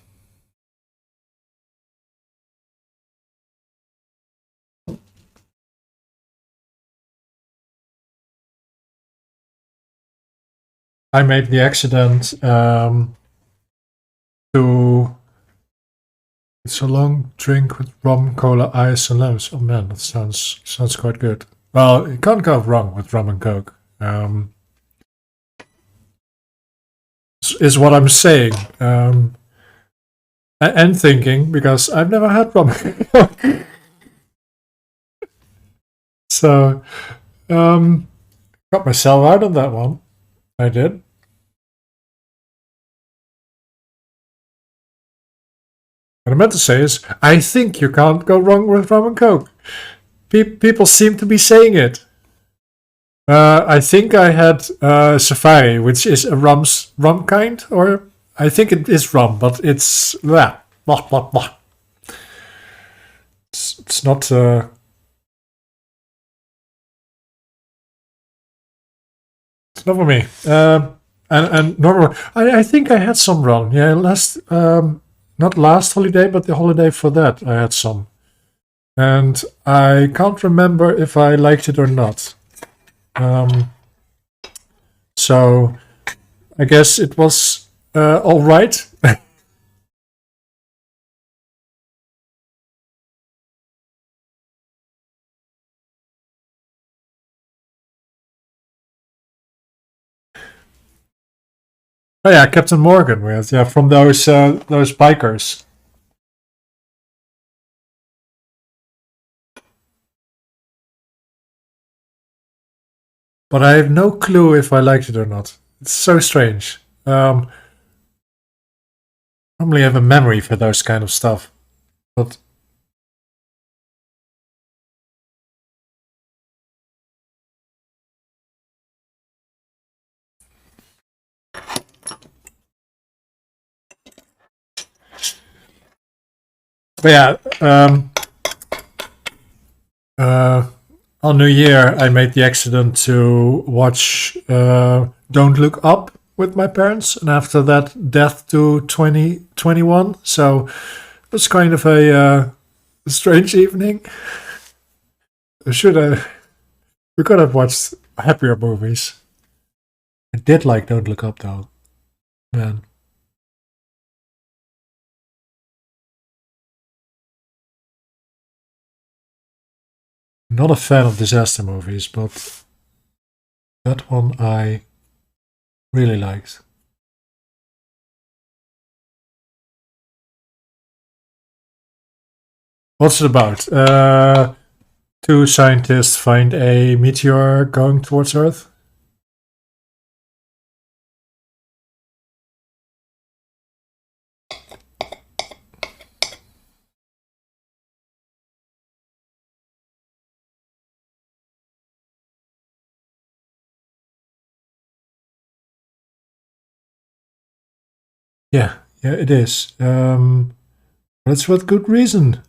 I made the accident to. It's a long drink with rum, cola, ice, and lemons. Oh man, that sounds quite good. Well, you can't go wrong with rum and coke. Is what I'm saying. And thinking because I've never had rum and coke. So um, got myself out on that one. I did. What I meant to say is, I think you can't go wrong with rum and coke. People seem to be saying it. I think I had Safari, which is a rum kind, or I think it is rum, but it's blah blah blah. It's not. It's not for me. And normal. I think I had some rum. Yeah, last not last holiday, but the holiday for that I had some, and I can't remember if I liked it or not. Um, so I guess it was all right. Oh yeah, Captain Morgan with from those bikers. But I have no clue if I liked it or not. It's so strange. Normally I have a memory for those kind of stuff, but yeah. Uh, on New Year, I made the accident to watch Don't Look Up with my parents, and after that, Death to 2021. So it was kind of a strange evening. Should have we could have watched happier movies. I did like Don't Look Up though, man. Not a fan of disaster movies, but that one I really liked. What's it about? Two scientists find a meteor going towards Earth. Yeah, Yeah, it is. That's with good reason.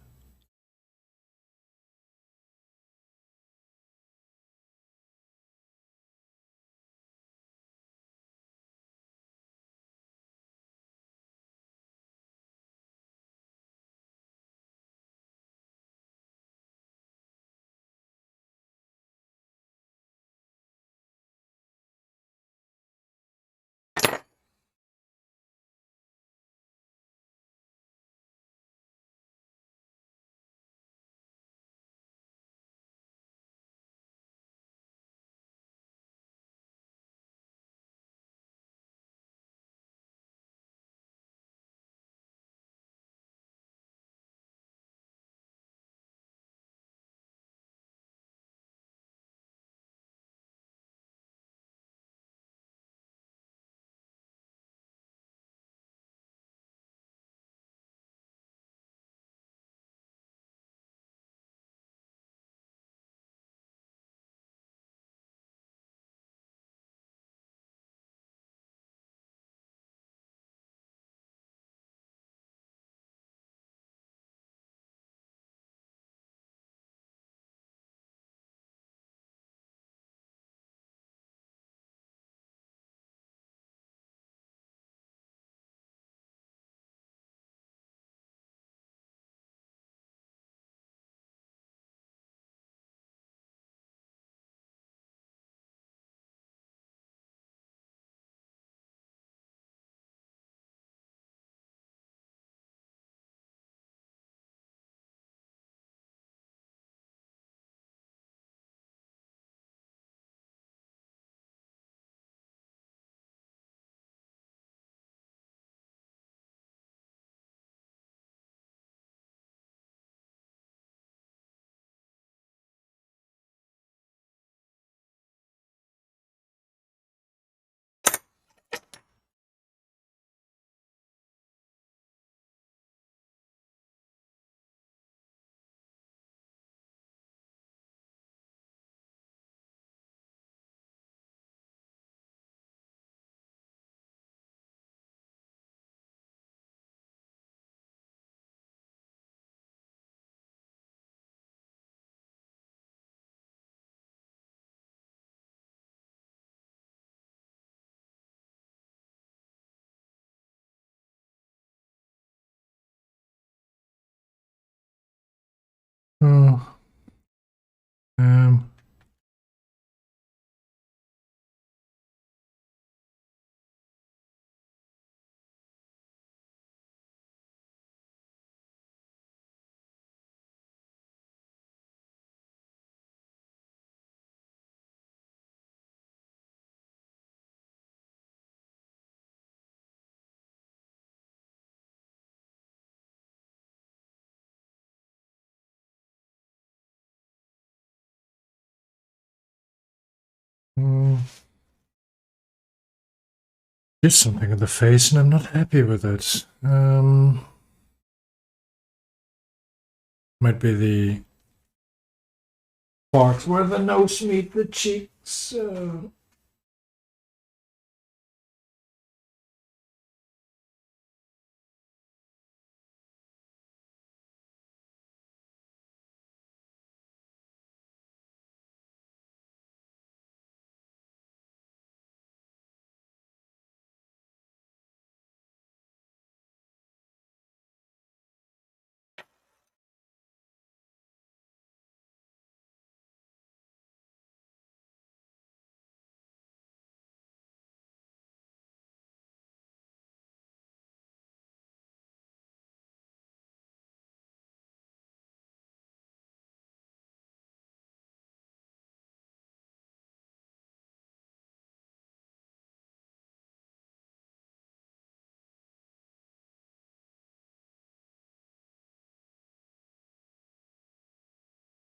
Oh, um, mm, just something in the face, and I'm not happy with it. Might be the part where the nose meet the cheeks.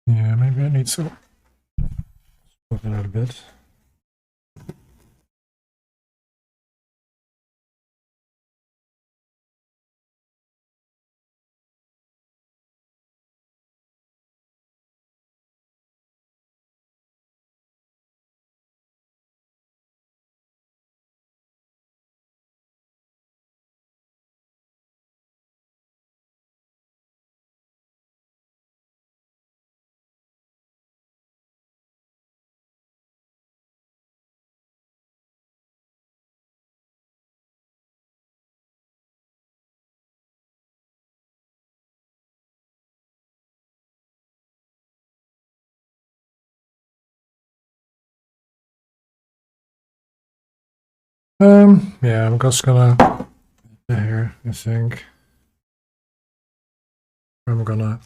Yeah, maybe I need to work it out a bit. Yeah, I'm just gonna here, I think. I'm gonna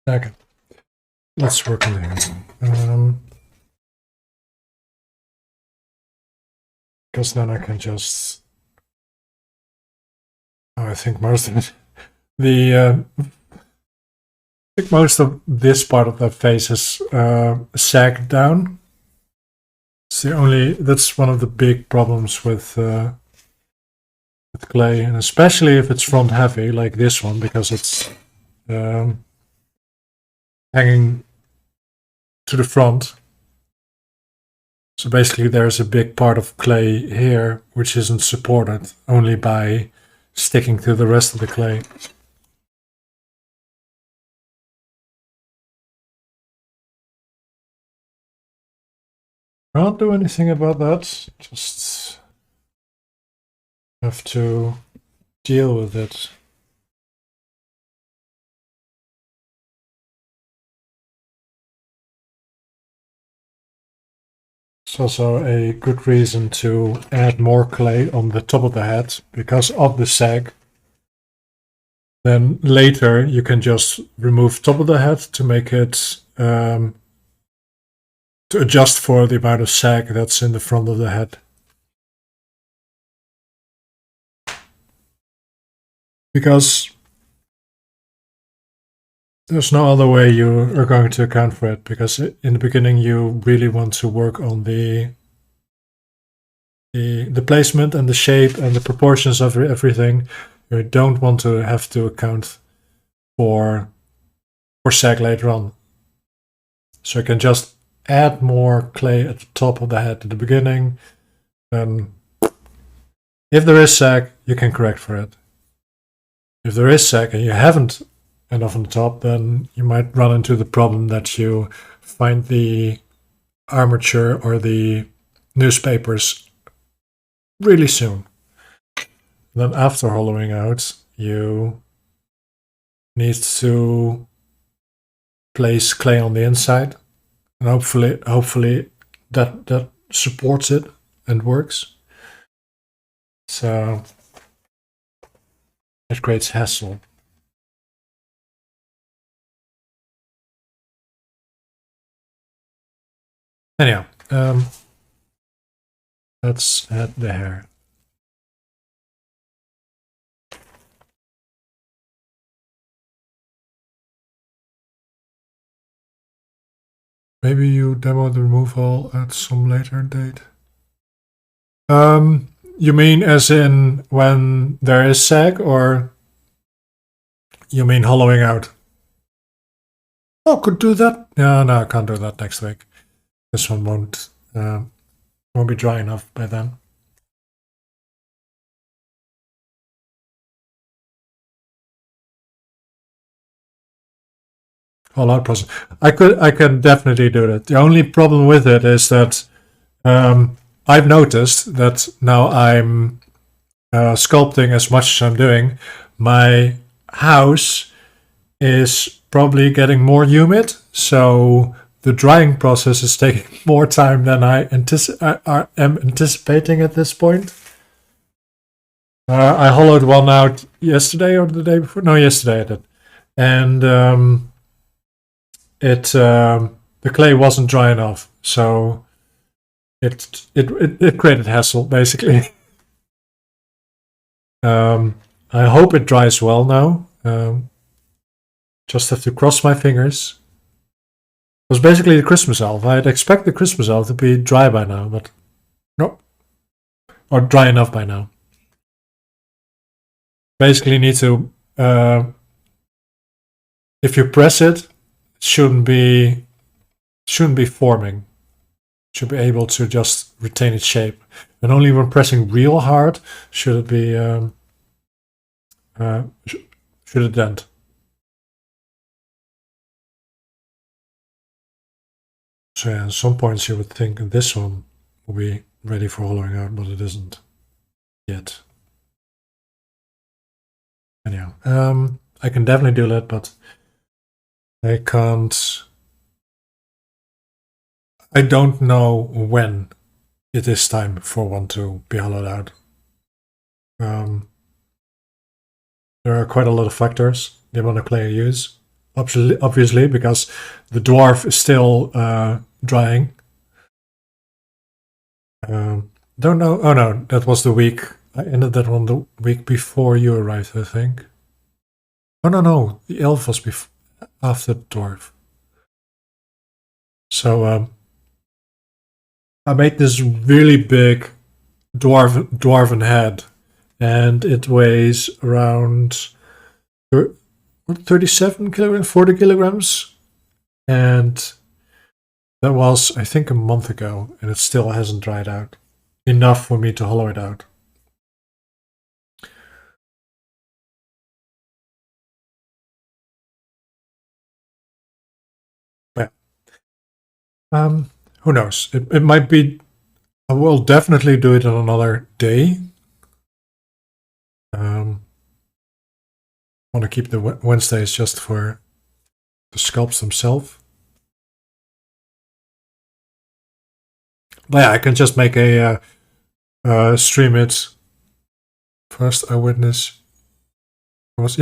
okay. Let's work on there. Because then I can just. Oh, I think most of it. I think most of this part of the face is sagged down. It's the only. That's one of the big problems with clay, and especially if it's front heavy like this one, because it's hanging to the front. So basically, there's a big part of clay here which isn't supported only by sticking to the rest of the clay. Can't do anything about that. Just have to deal with it. It's also a good reason to add more clay on the top of the head because of the sag. Then later you can just remove top of the head to make it to adjust for the amount of sag that's in the front of the head. Because there's no other way you are going to account for it, because in the beginning you really want to work on the placement and the shape and the proportions of everything. You don't want to have to account for sag later on. So you can just add more clay at the top of the head at the beginning. If there is sag, you can correct for it. If there is sag and you haven't enough on the top, then you might run into the problem that you find the armature or the newspapers really soon. Then after hollowing out, you need to place clay on the inside, and hopefully that supports it and works. So it creates hassle. Anyhow, let's add the hair. Maybe you demo the removal at some later date. You mean as in when there is sag, or you mean hollowing out? Oh, could do that. Yeah, no, I can't do that next week. This one won't be dry enough by then. All out process. I can definitely do that. The only problem with it is that I've noticed that now I'm sculpting as much as I'm doing. My house is probably getting more humid, so the drying process is taking more time than I am anticipating at this point. I hollowed one out yesterday or the day before. No, yesterday I did, and the clay wasn't dry enough, so it created hassle basically. I hope it dries well now. Just have to cross my fingers. It was basically the Christmas elf. I'd expect the Christmas elf to be dry by now, but no, or dry enough by now. Basically, need to if you press it, it shouldn't be forming. It should be able to just retain its shape, and only when pressing real hard should it be should it dent. So yeah, at some points you would think this one will be ready for hollowing out, but it isn't yet. Anyhow, I can definitely do that, but I can't. I don't know when it is time for one to be hollowed out. There are quite a lot of factors the amount of clay you use. Obviously, because the dwarf is still drying. Don't know. Oh no, that was the week. I ended that one the week before you arrived, I think. Oh no, the elf was after the dwarf. So I made this really big dwarven head, and it weighs around 37 kilograms, 40 kilograms, and that was, I think, a month ago, and it still hasn't dried out enough for me to hollow it out. But who knows? It might be. I will definitely do it on another day. Want to keep the Wednesdays just for the sculpts themselves. But yeah, I can just make a stream it. First eyewitness was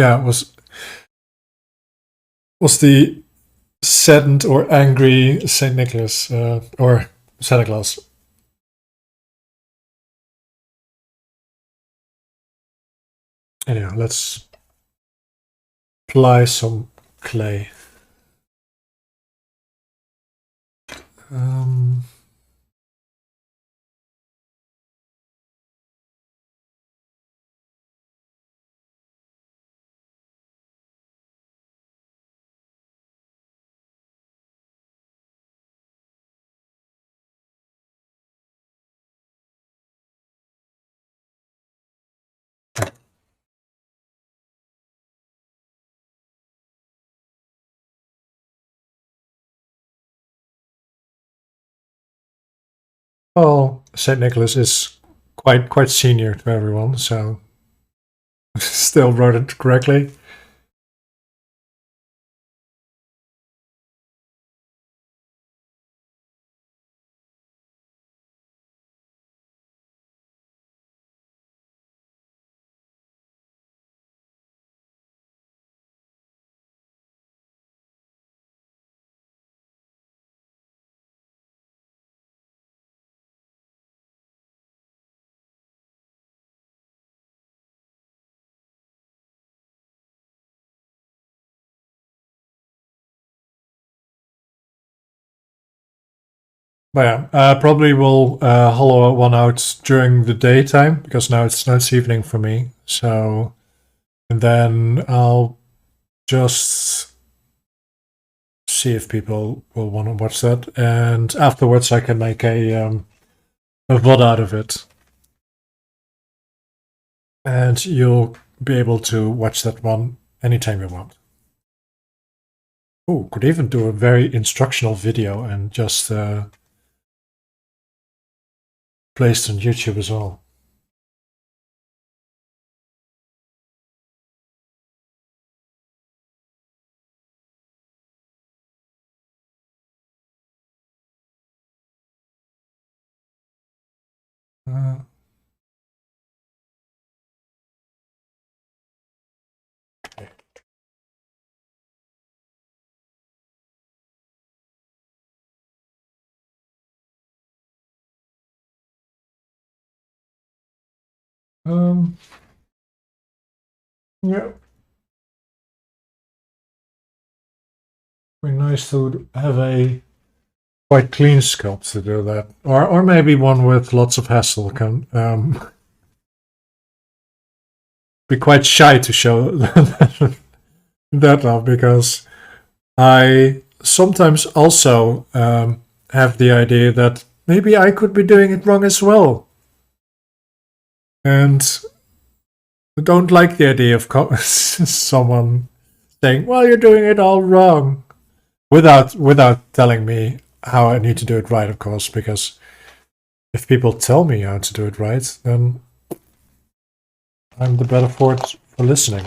the saddened or angry Saint Nicholas or Santa Claus. Anyhow, let's apply some clay. Well, Saint Nicholas is quite senior to everyone, so still wrote it correctly. But yeah, probably will hollow one out during the daytime because now it's evening for me. So, and then I'll just see if people will want to watch that, and afterwards I can make a VOD out of it, and you'll be able to watch that one anytime you want. Oh, could even do a very instructional video and just place it on YouTube as well. Uh, um, yeah, be nice to have a quite clean sculpt to do that, or maybe one with lots of hassle can be quite shy to show that off because I sometimes also have the idea that maybe I could be doing it wrong as well, and don't like the idea of someone saying, "Well, you're doing it all wrong," without telling me how I need to do it right, of course, because if people tell me how to do it right, then I'm the better for it for listening.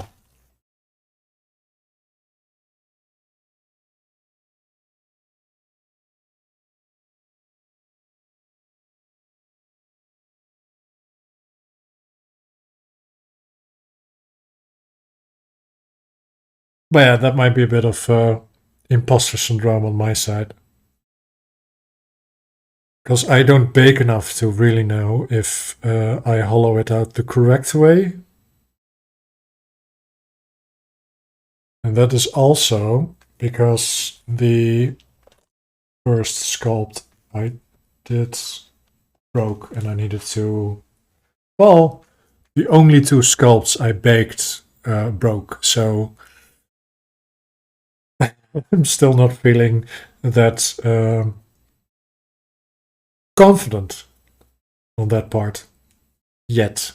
But yeah, that might be a bit of imposter syndrome on my side. Because I don't bake enough to really know if I hollow it out the correct way. And that is also because the first sculpt I did broke and I needed to. Well, the only two sculpts I baked broke. So I'm still not feeling that confident on that part yet.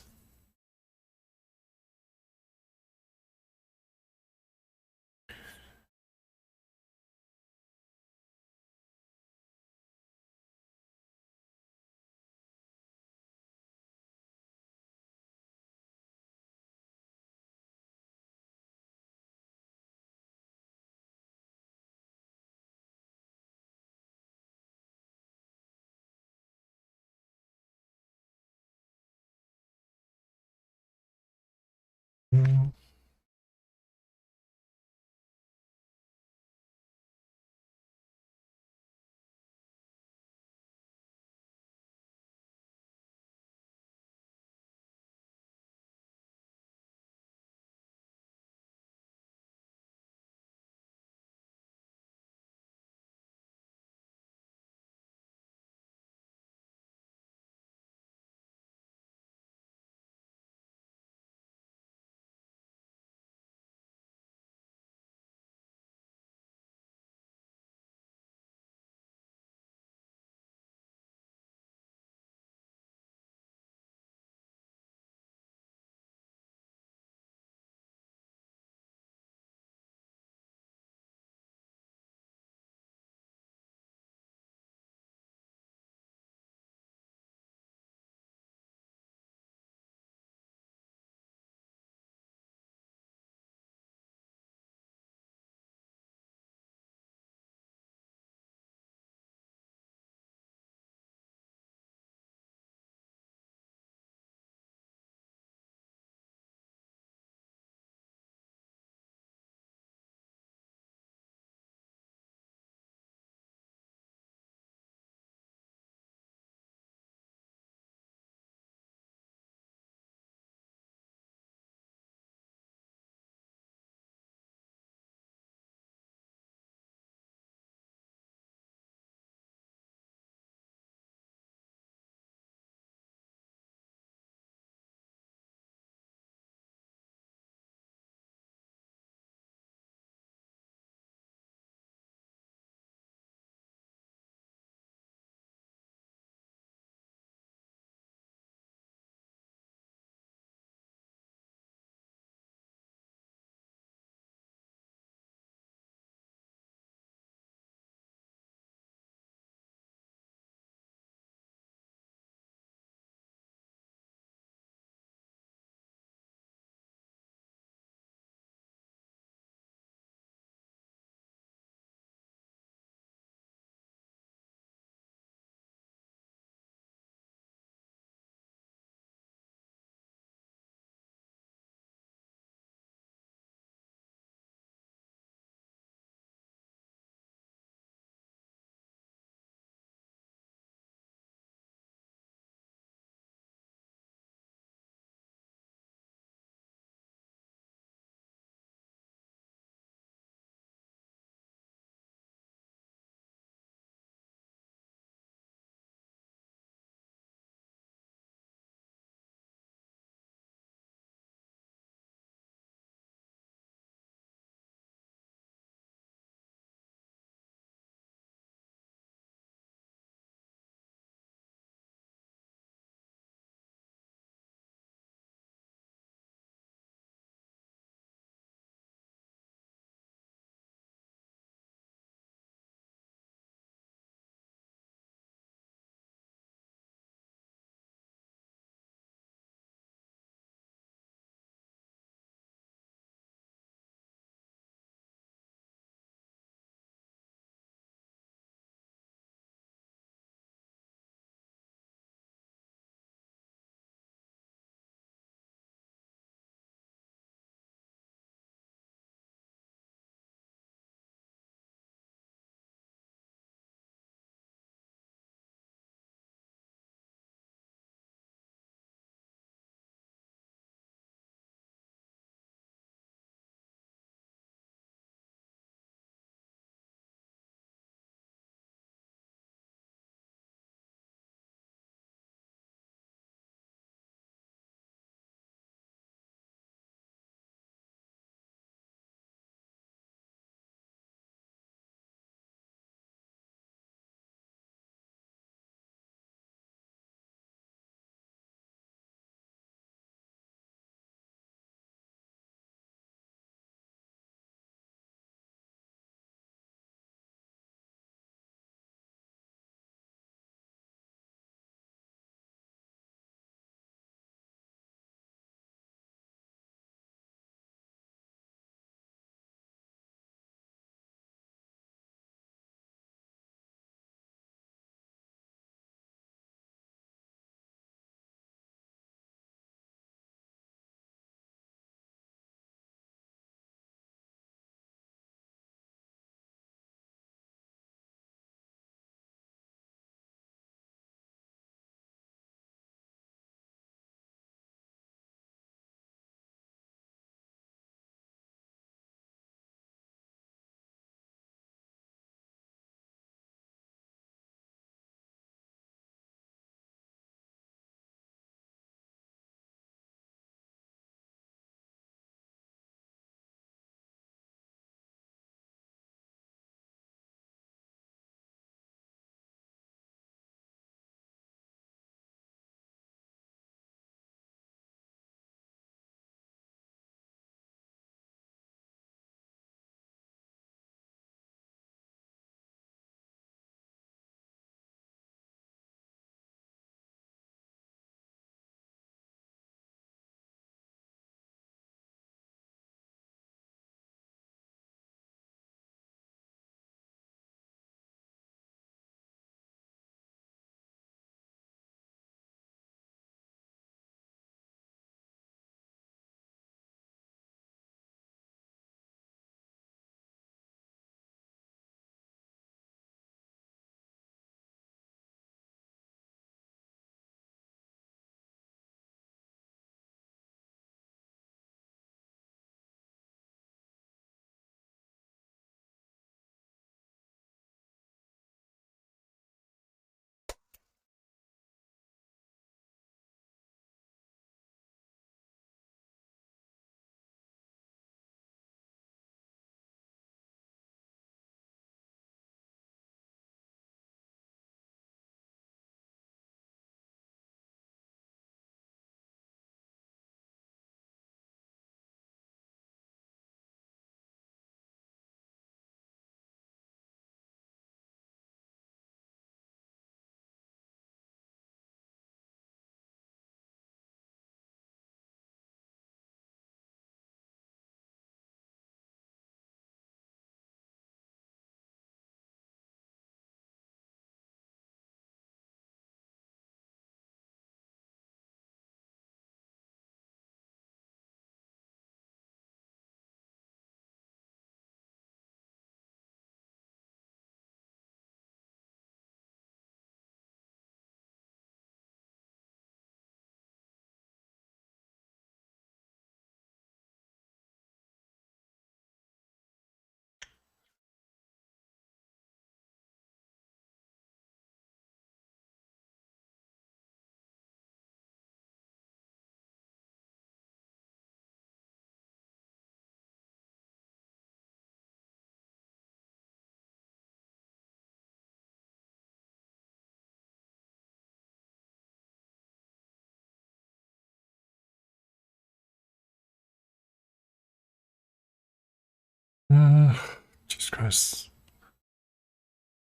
Jesus Christ.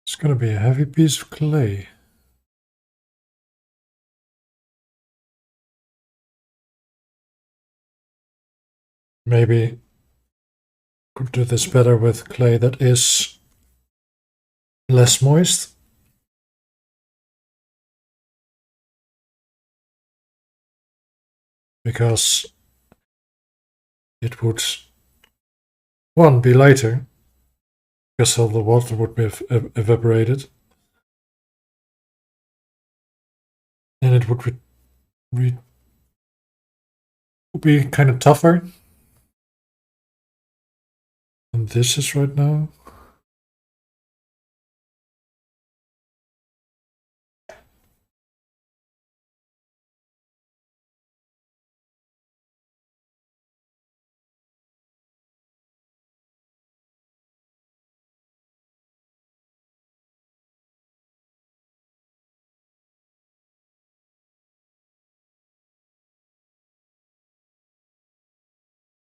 It's gonna be a heavy piece of clay. Maybe could do this better with clay that is less moist. Because it would, one, be lighter, because all the water would be evaporated. And it would be kind of tougher than this is right now.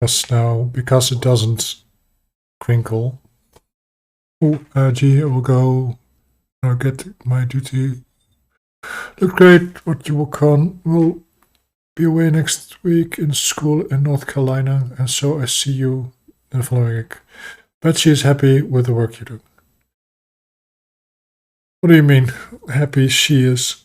Because now, because it doesn't crinkle. Oh, G, I will go now get my duty. Look great, what you work on. We'll be away next week in school in North Carolina, and so I see you the following week. Bet she is happy with the work you do. What do you mean, happy she is?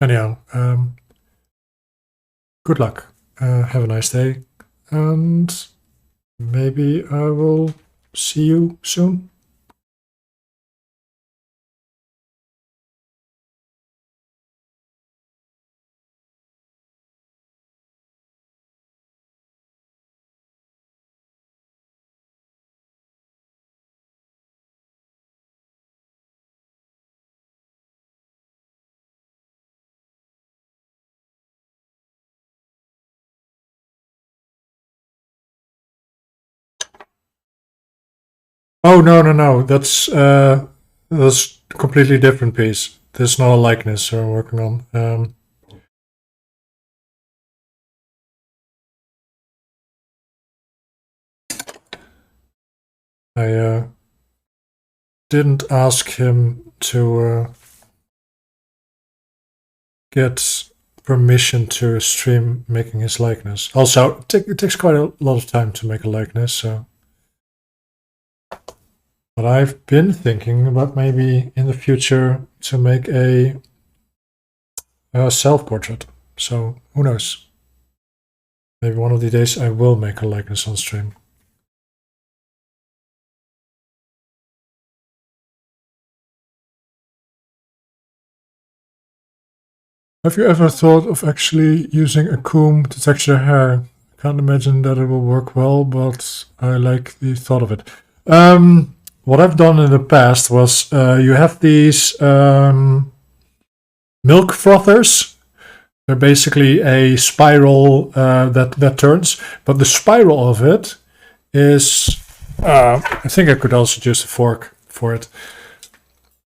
Anyhow, good luck. Have a nice day, and maybe I will see you soon. Oh no! That's a completely different piece. This is not a likeness I'm working on. I didn't ask him to get permission to stream making his likeness. Also, it takes quite a lot of time to make a likeness, so. But I've been thinking about maybe in the future to make a self-portrait. So who knows? Maybe one of the days I will make a likeness on stream. Have you ever thought of actually using a comb to texture hair? I can't imagine that it will work well, but I like the thought of it. What I've done in the past was you have these milk frothers. They're basically a spiral that turns, but the spiral of it is. I think I could also use a fork for it.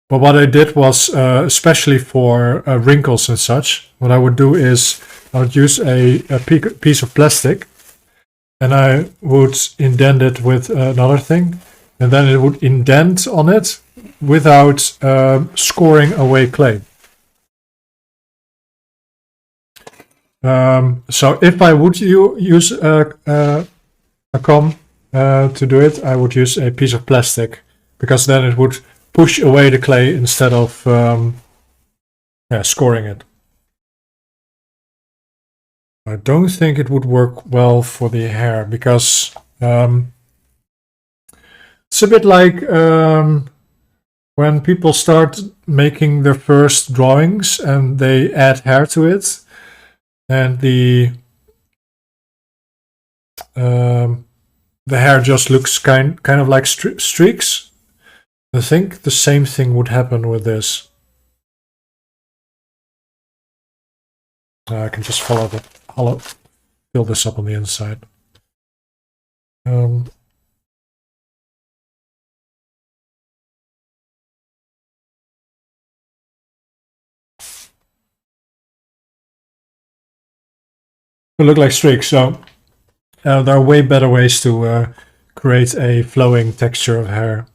But what I did was, especially for wrinkles and such, what I would do is I would use a piece of plastic, and I would indent it with another thing, and then it would indent on it without scoring away clay. So if I would use a comb to do it, I would use a piece of plastic, because then it would push away the clay instead of scoring it. I don't think it would work well for the hair, because it's a bit like when people start making their first drawings and they add hair to it, and the hair just looks kind of like streaks. I think the same thing would happen with this. I can just fill this up on the inside. will look like streaks. So there are way better ways to create a flowing texture of hair.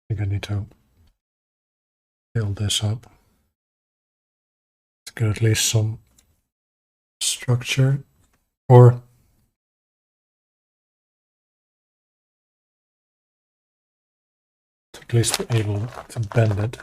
I think I need to build this up to get at least some structure, or to at least be able to bend it.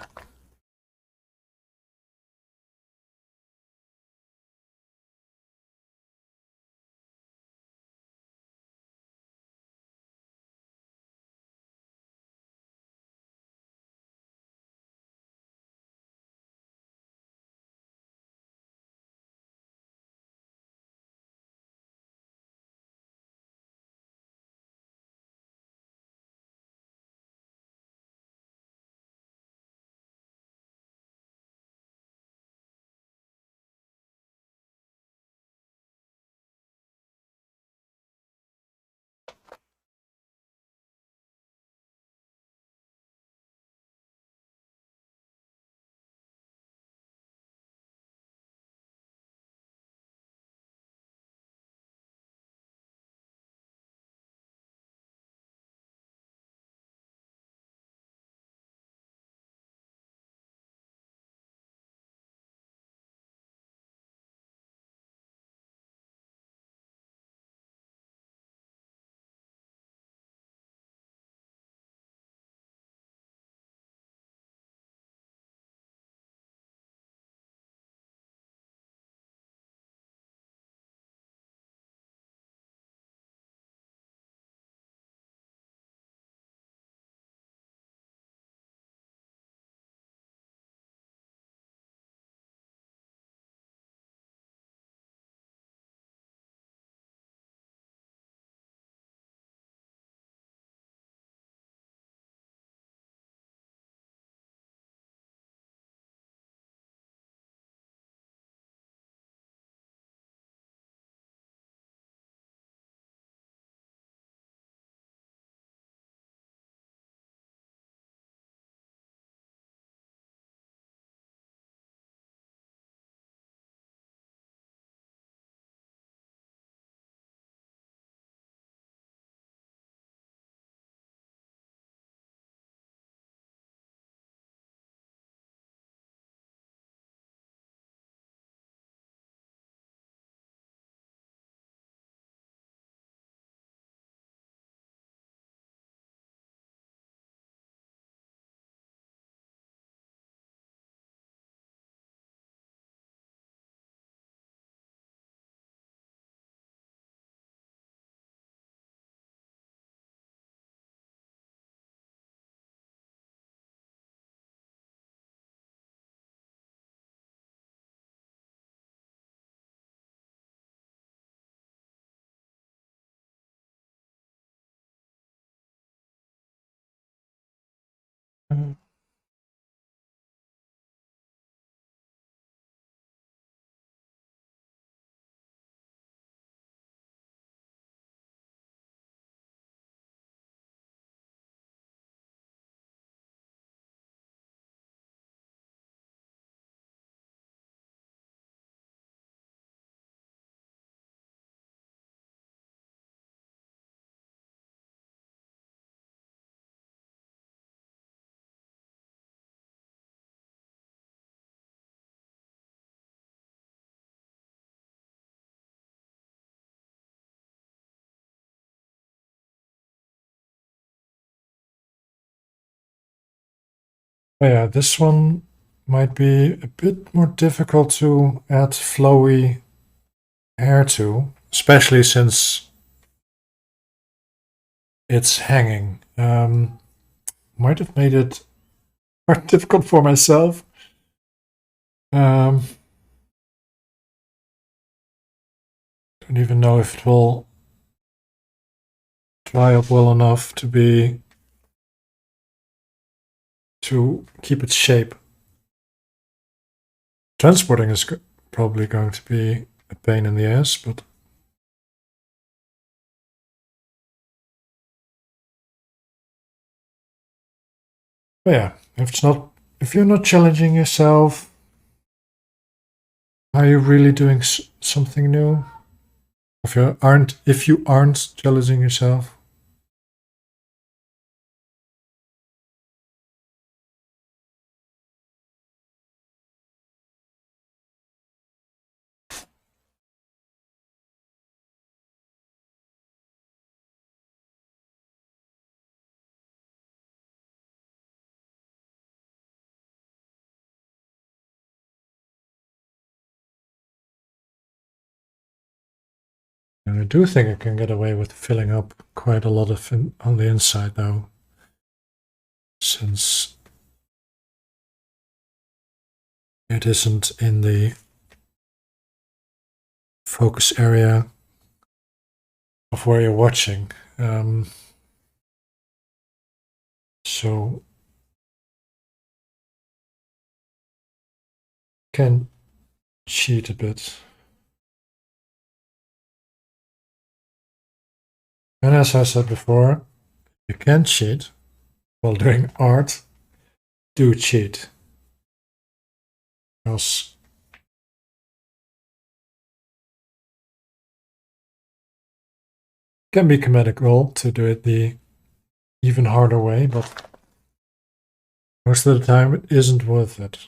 Oh yeah, this one might be a bit more difficult to add flowy hair to, especially since it's hanging. Might have made it more difficult for myself. Don't even know if it will dry up well enough to keep its shape. Transporting is probably going to be a pain in the ass, but yeah, if you're not challenging yourself, are you really doing something new? If you aren't challenging yourself, and I do think I can get away with filling up quite a lot of on the inside though, since it isn't in the focus area of where you're watching. So can cheat a bit. And as I said before, you can cheat while doing art. Do cheat. Because it can be comical to do it the even harder way, but most of the time it isn't worth it.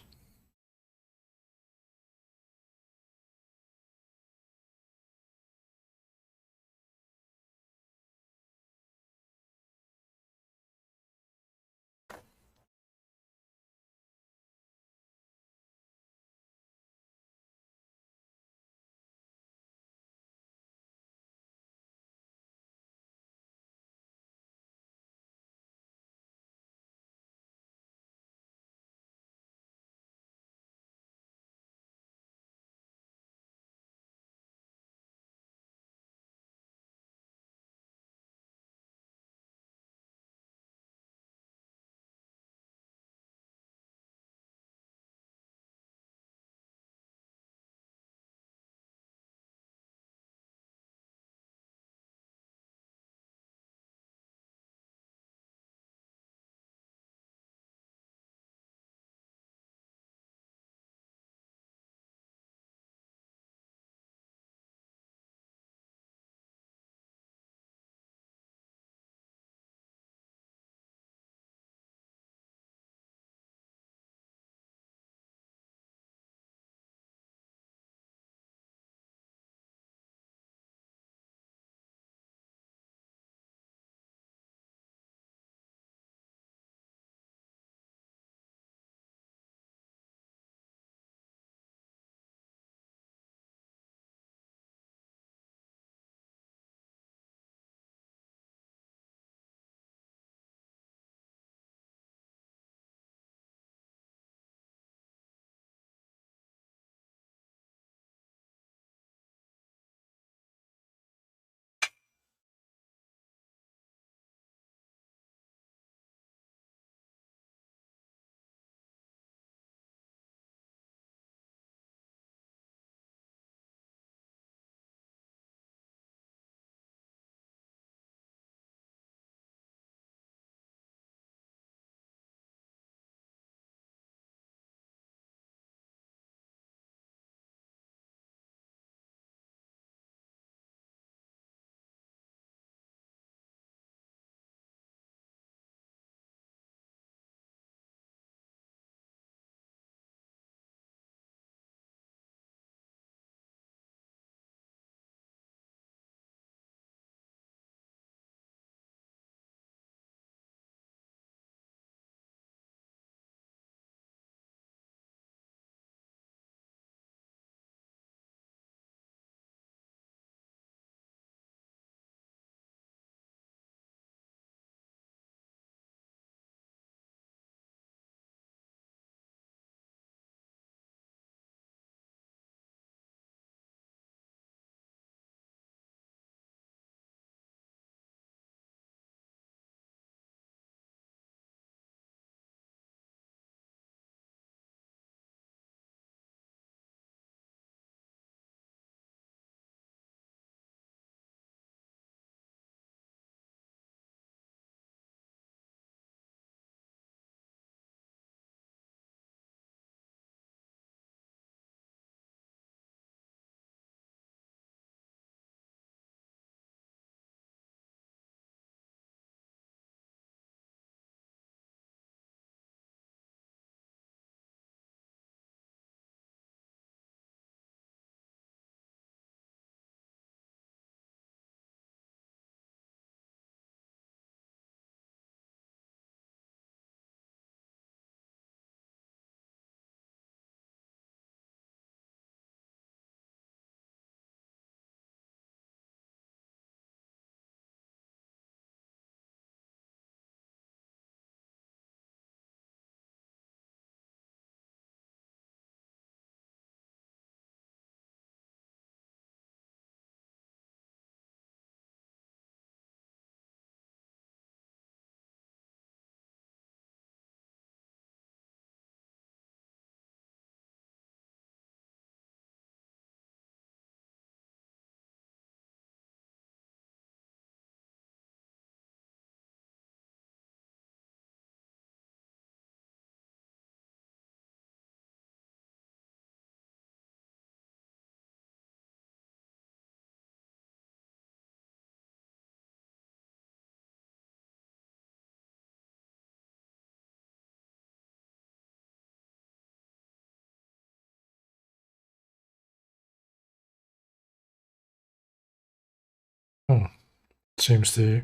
Seems the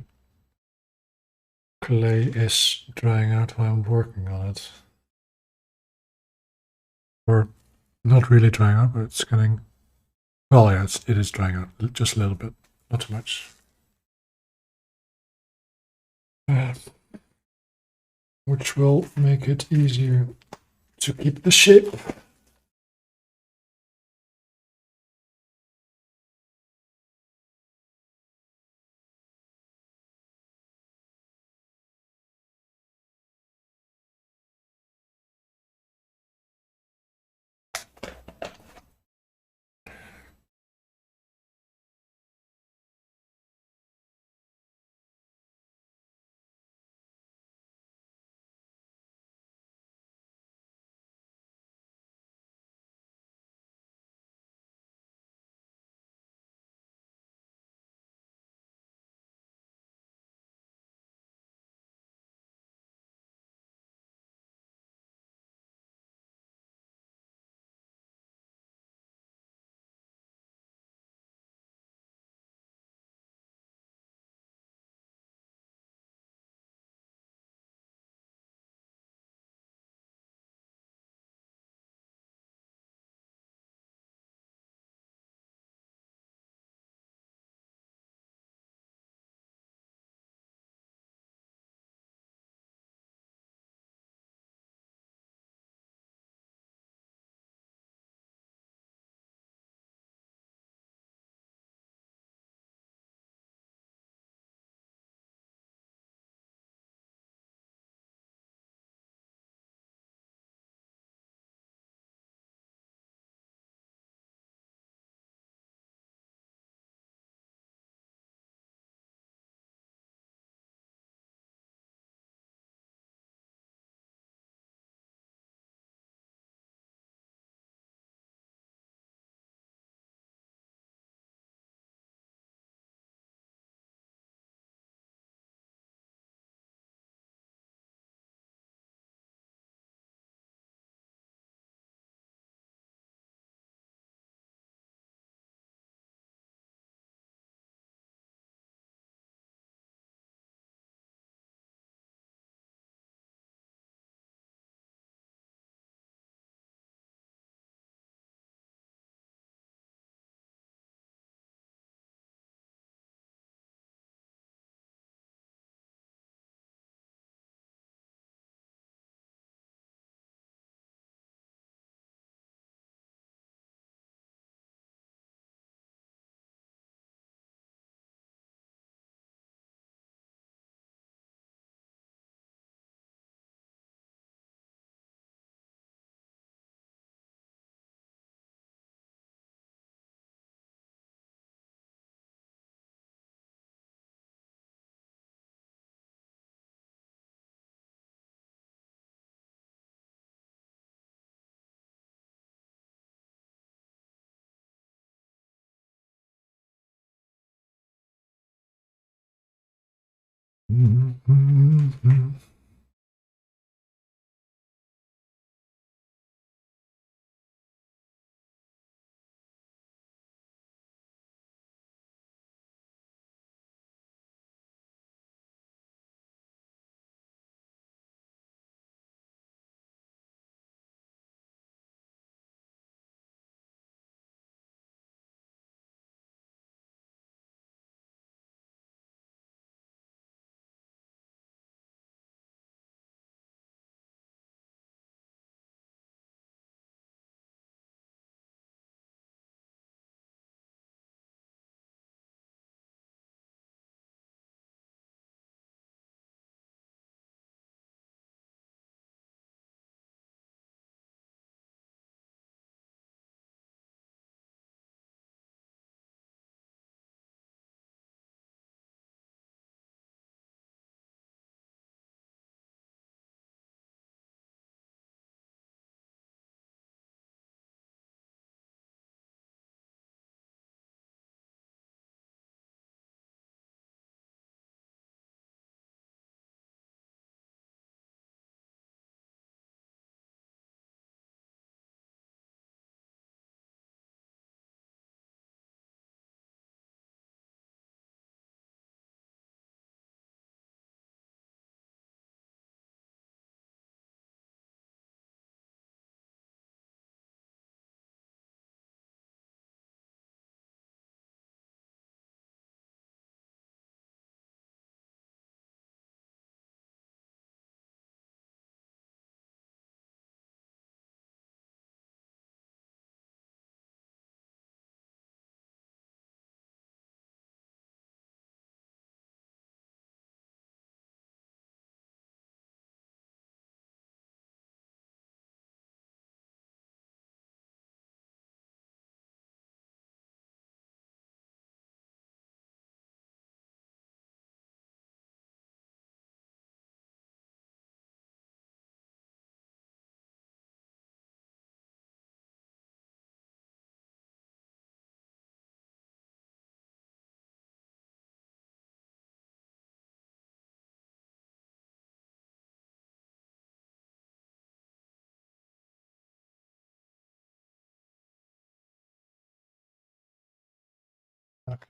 clay is drying out while I'm working on it. Or not really drying out, but it's getting... Well, yeah, it is drying out just a little bit, not too much. Which will make it easier to keep the shape. Okay.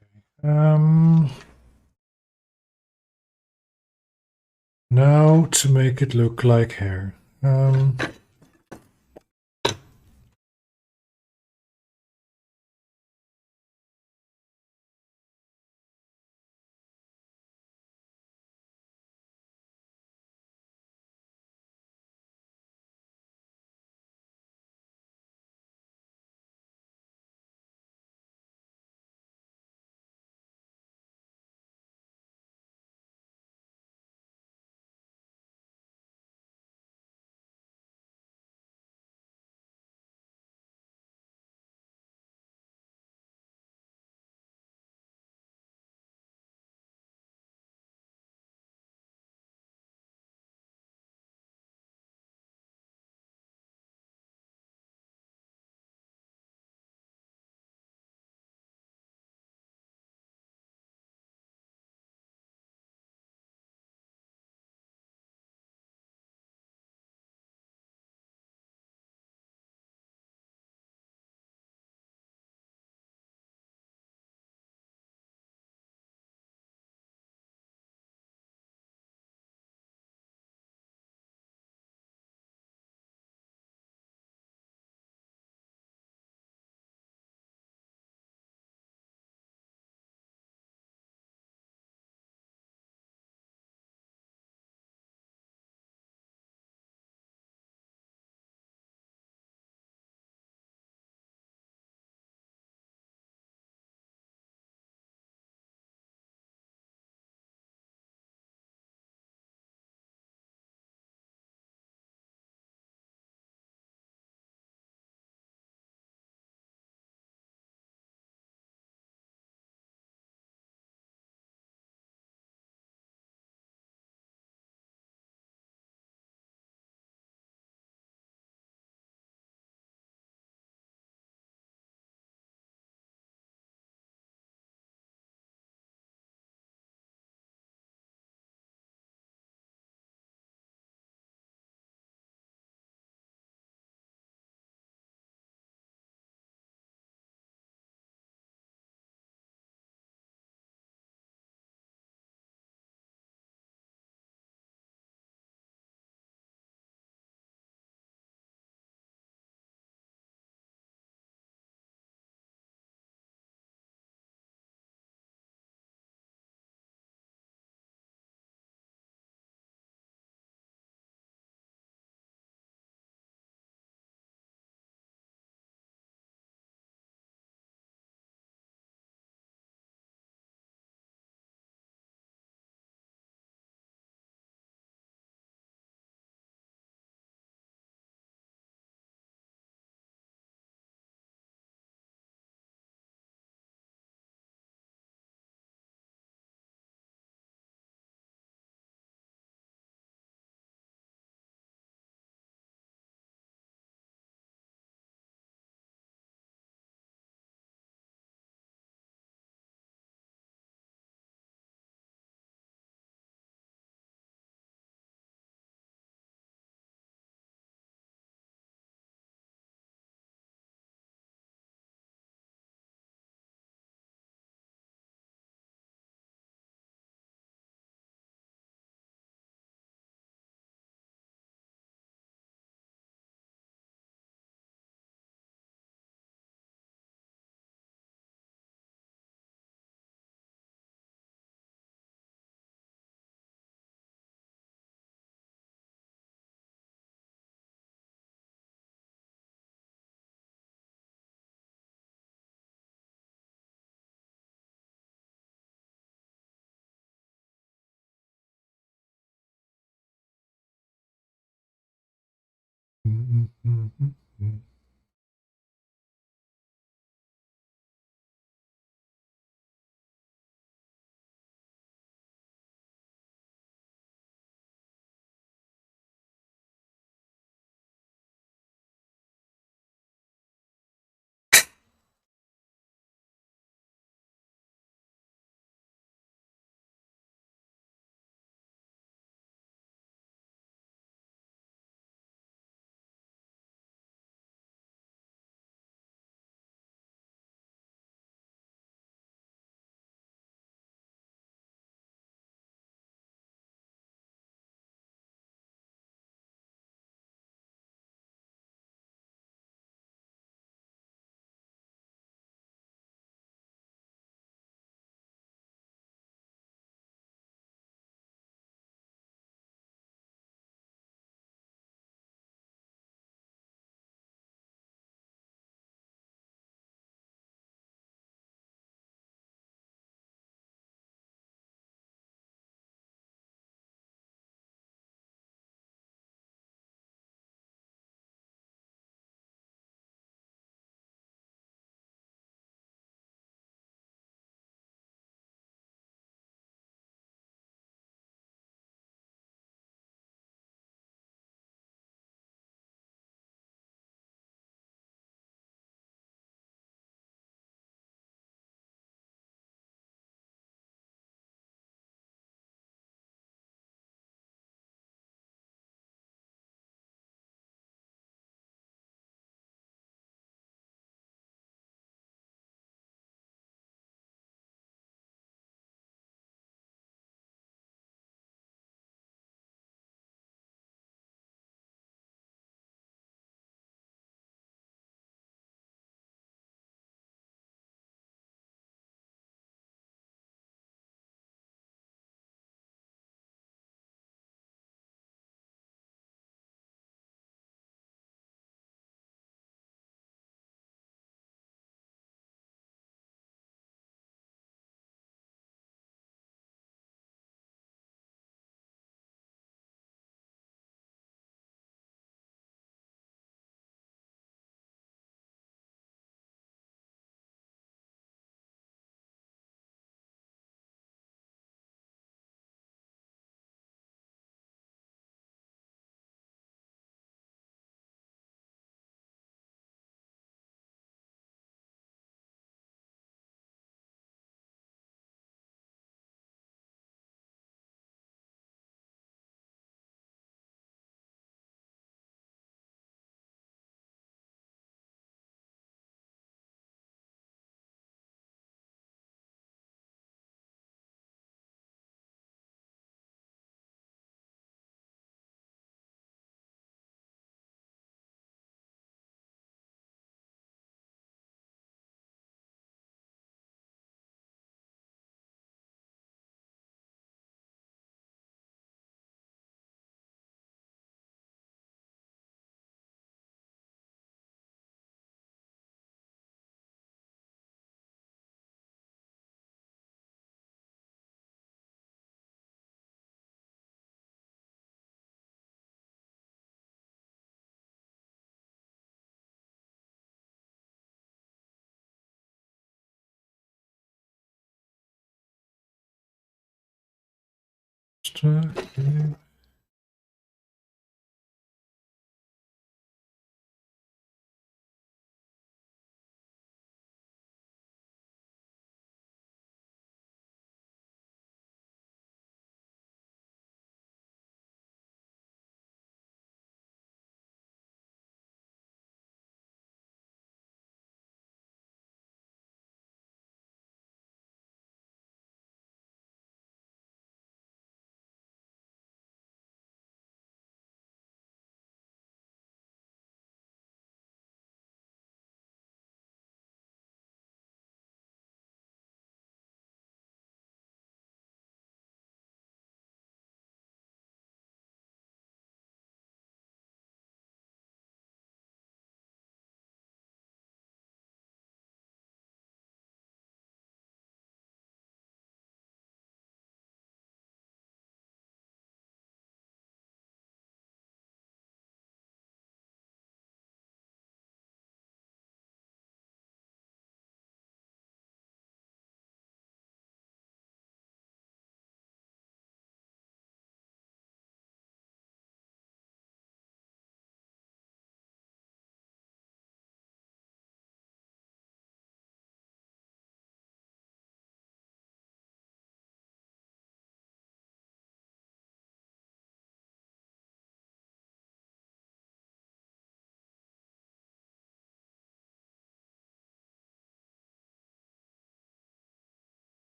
Now to make it look like hair.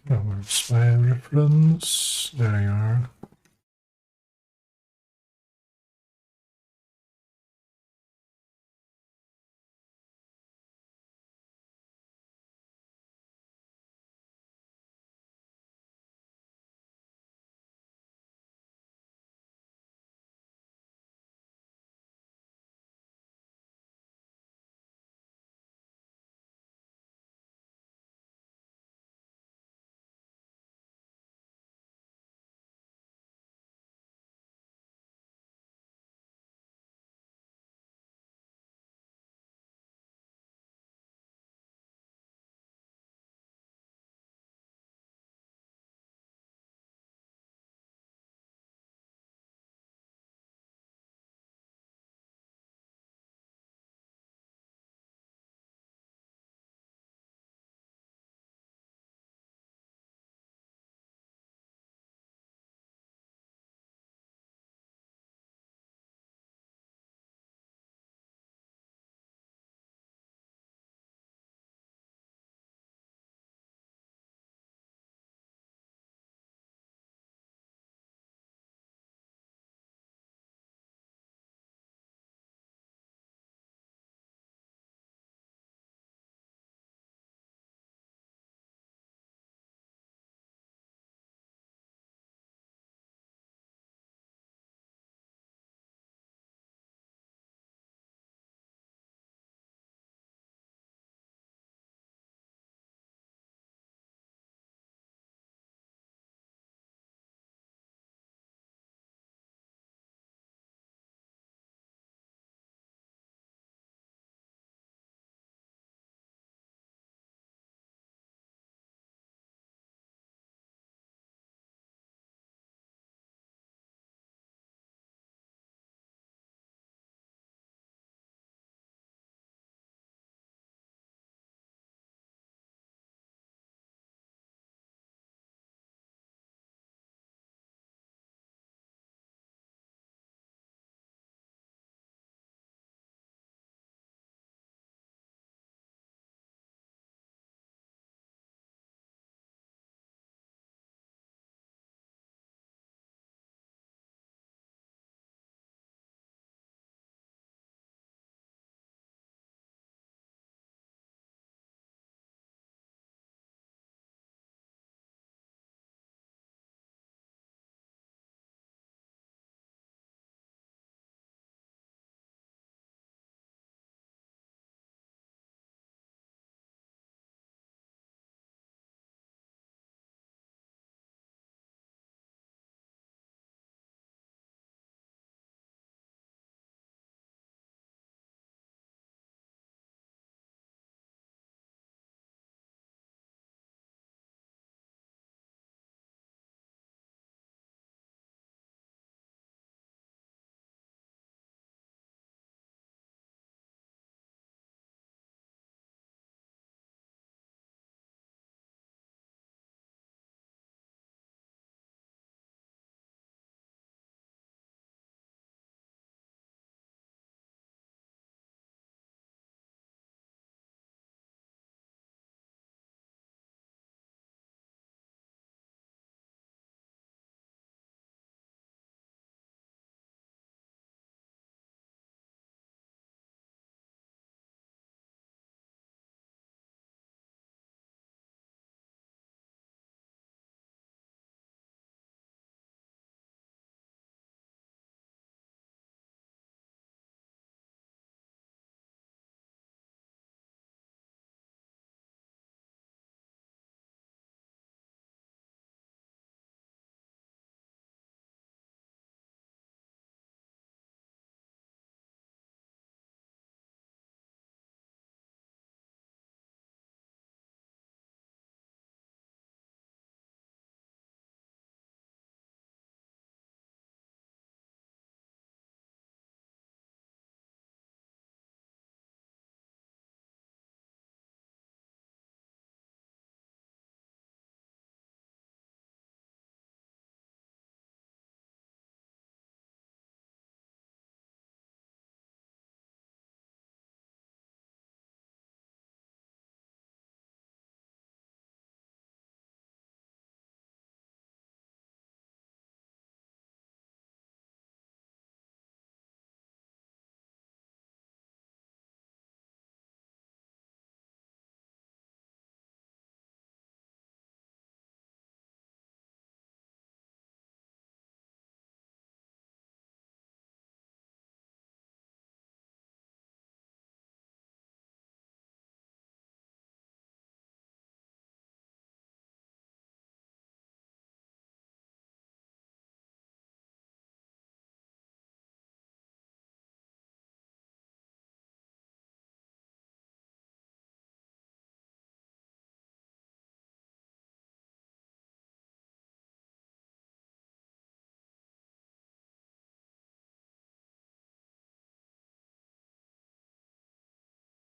Where's my reference? There you are.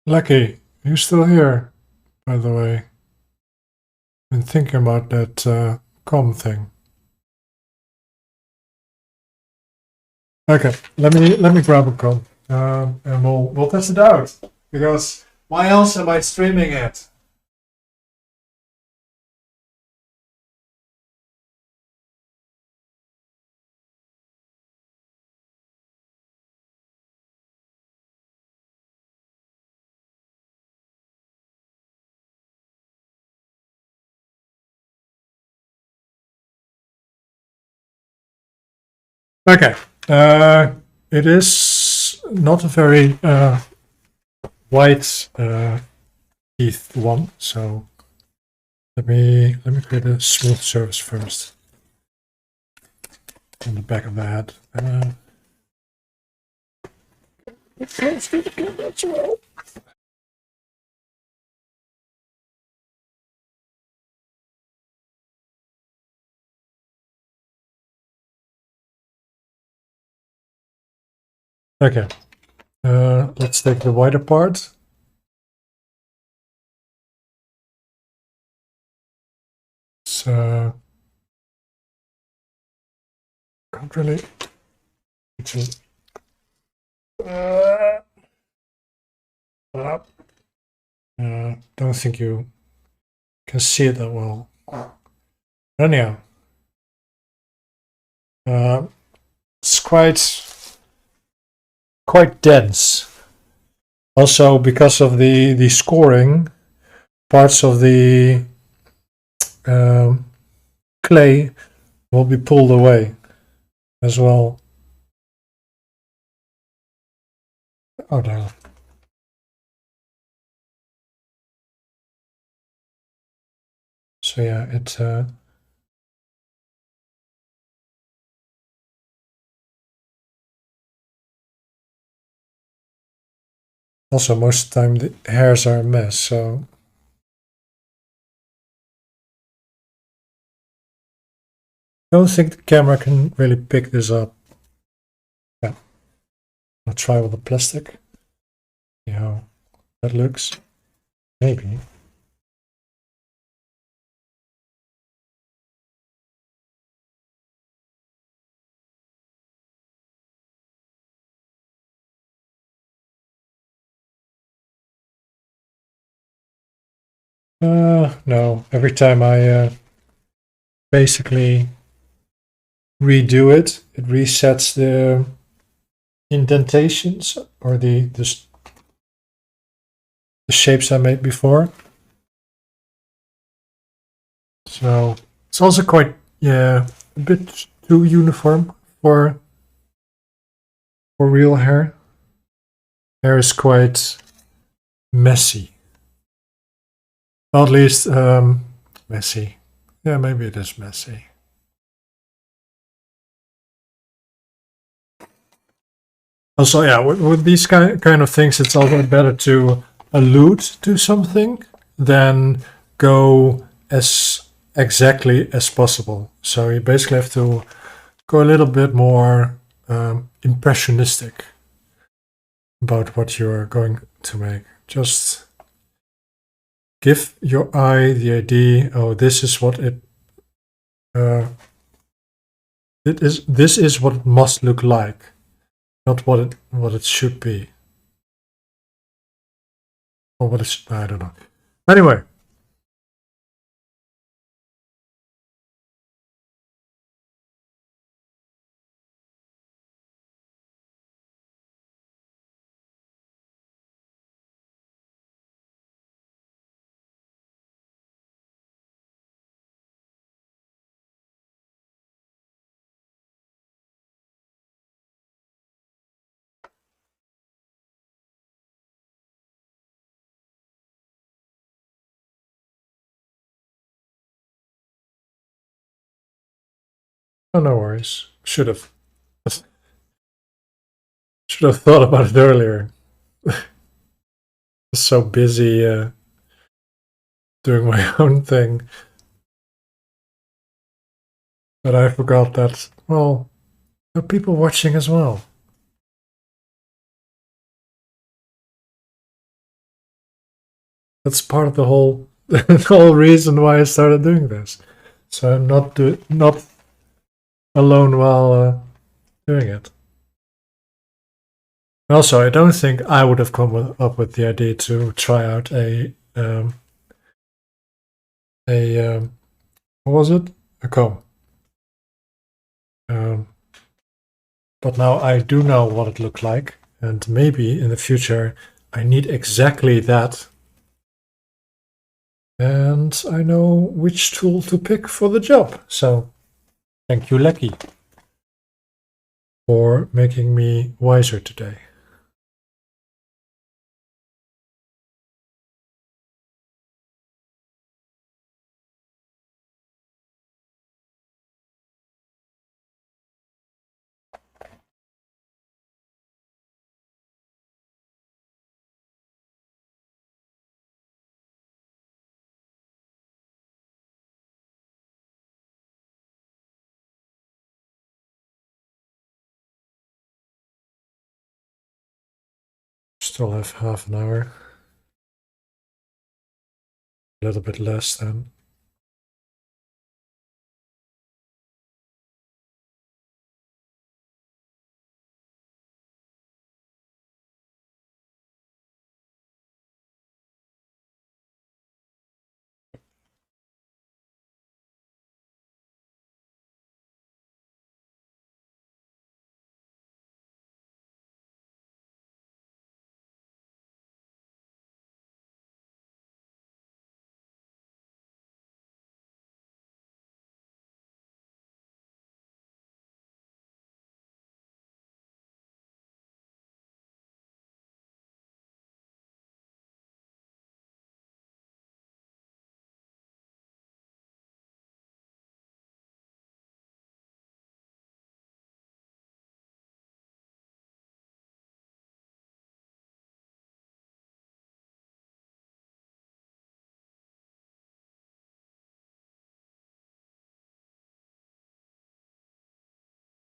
Lucky, you still here, by the way. Been thinking about that com thing. Okay, let me grab a com, and we'll test it out. Because why else am I streaming it? Okay, it is not a very wide teeth one, so let me create a smooth surface first on the back of the head. Let's do the camera as well. Okay, let's take the wider part. So can't really. Don't think you can see it that well. Anyhow, it's quite dense. Also, because of the scoring, parts of the clay will be pulled away as well. Oh, no. So yeah, it also most of the time the hairs are a mess, so I don't think the camera can really pick this up. Yeah, I'll try with the plastic. See how that looks. Maybe. No. Every time I basically redo it, it resets the indentations or the shapes I made before. So it's also quite, yeah, a bit too uniform for real hair. Hair is quite messy. Or at least messy. Yeah, maybe it is messy. Also, yeah, with these kind of things, it's also better to allude to something than go as exactly as possible. So you basically have to go a little bit more impressionistic about what you're going to make. Just give your eye the idea, oh, this is what this is what it must look like, not what it should be. Or what it's, I don't know. Anyway. Oh, no worries. Should have thought about it earlier. So busy doing my own thing that I forgot that, well, there are people watching as well. That's part of the whole the whole reason why I started doing this. So I'm not alone while doing it. Also, I don't think I would have up with the idea to try out a what was it? A comb. Um, but now I do know what it looked like, and maybe in the future I need exactly that. And I know which tool to pick for the job. So thank you, Lecky, for making me wiser today. Still have half an hour. A little bit less than.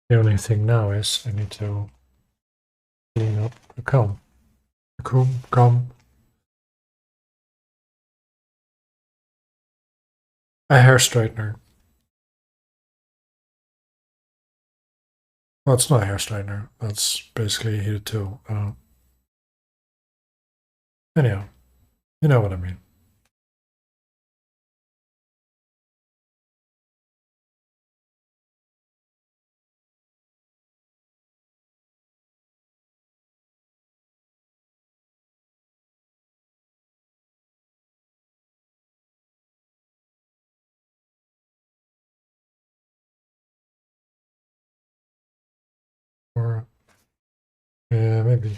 The only thing now is I need to clean up the comb. Comb. A hair straightener. Well, it's not a hair straightener. That's basically a heated tool. Anyhow, you know what I mean. Or yeah, maybe.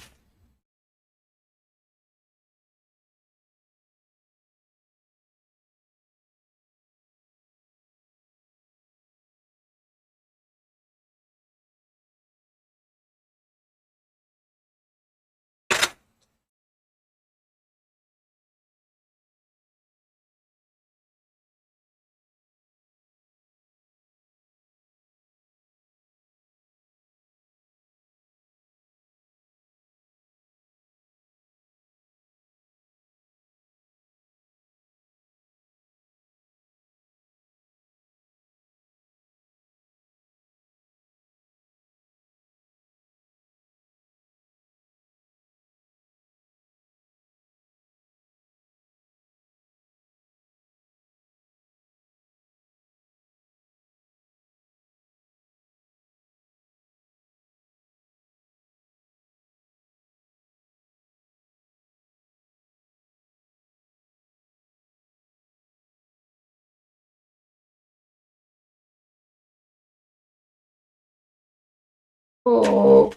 Oh,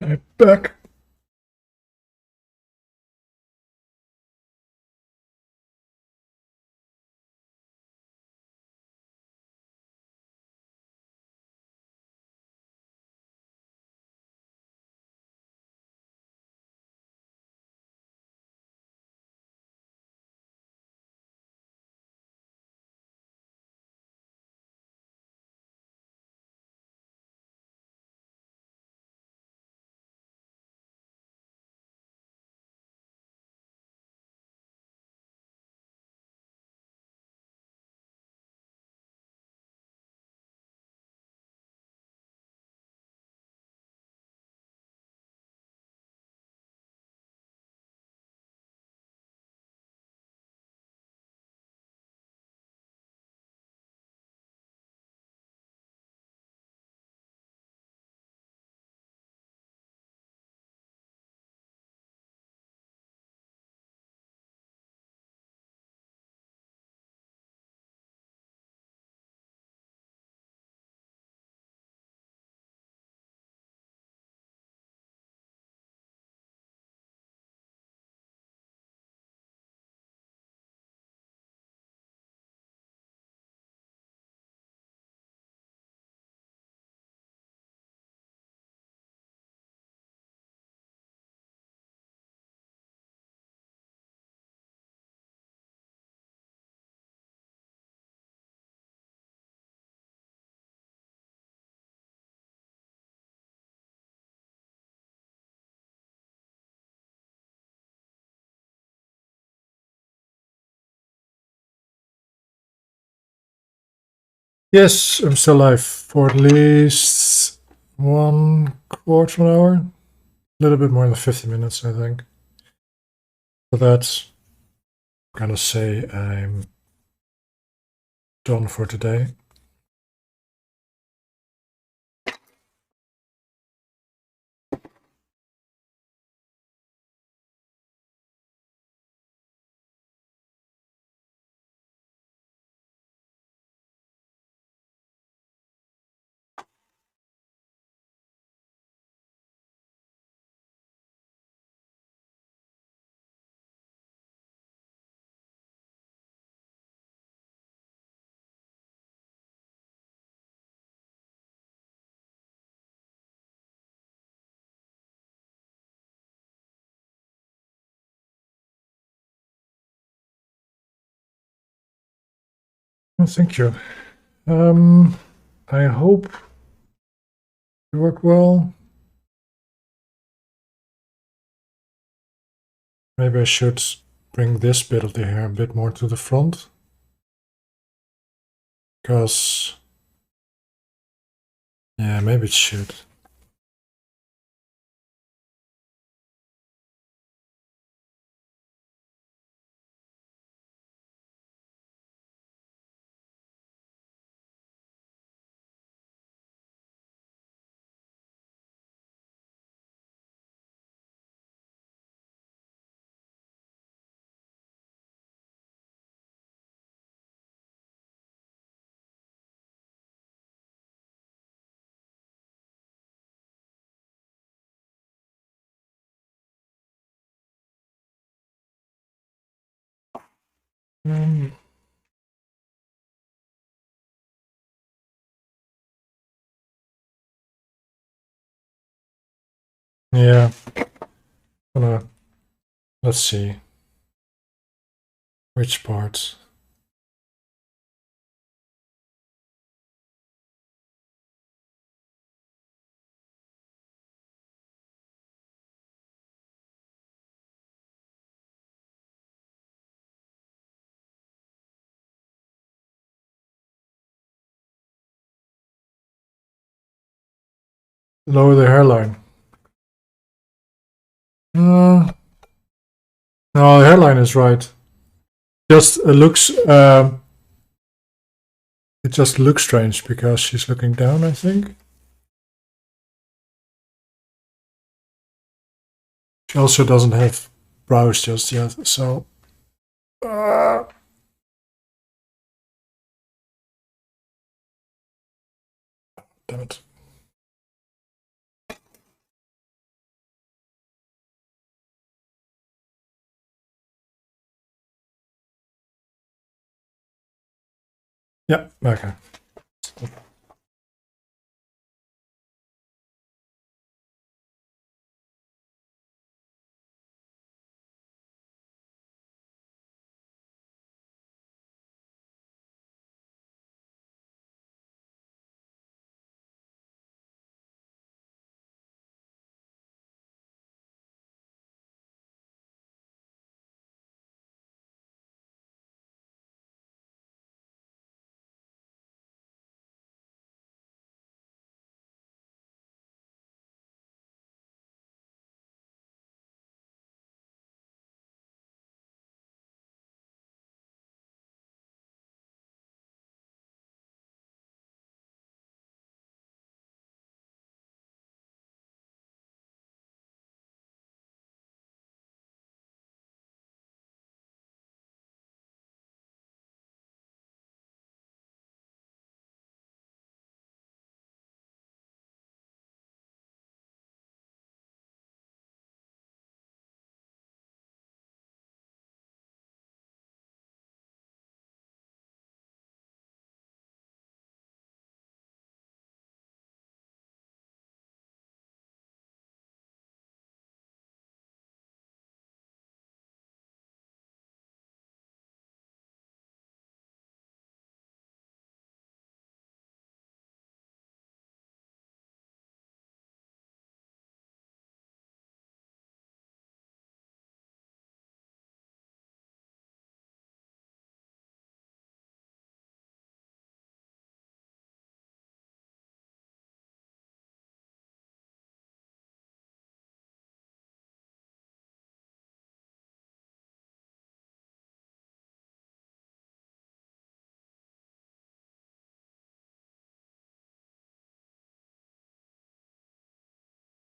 I'm back. Yes, I'm still live for at least 1/4 of an hour. A little bit more than 50 minutes, I think. For that, I'm gonna say I'm done for today. Well, thank you. I hope it worked well. Maybe I should bring this bit of the hair a bit more to the front. Because, yeah, maybe it should. Um, yeah, let's see. Which parts? Lower the hairline. Uh, no, the hairline is right. Just it just looks strange because she's looking down, I think. She also doesn't have brows just yet, so. Damn it. Yeah, okay.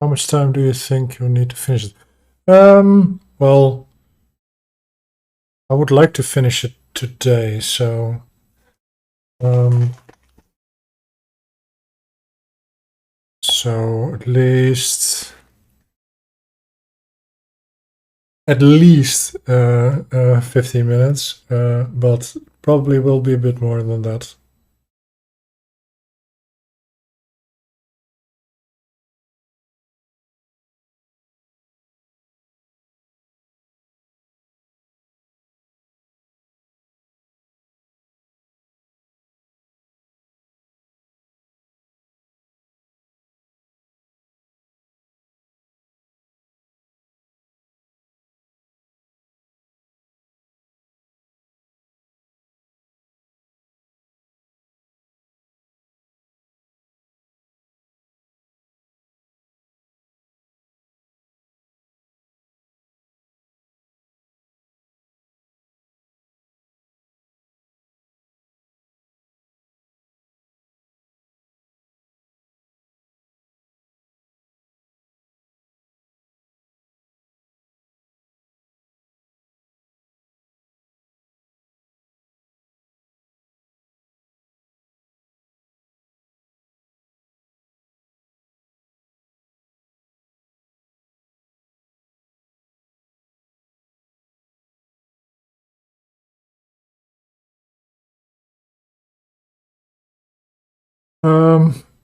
How much time do you think you need to finish it? Well, I would like to finish it today, so um, so at least 15 minutes, but probably will be a bit more than that.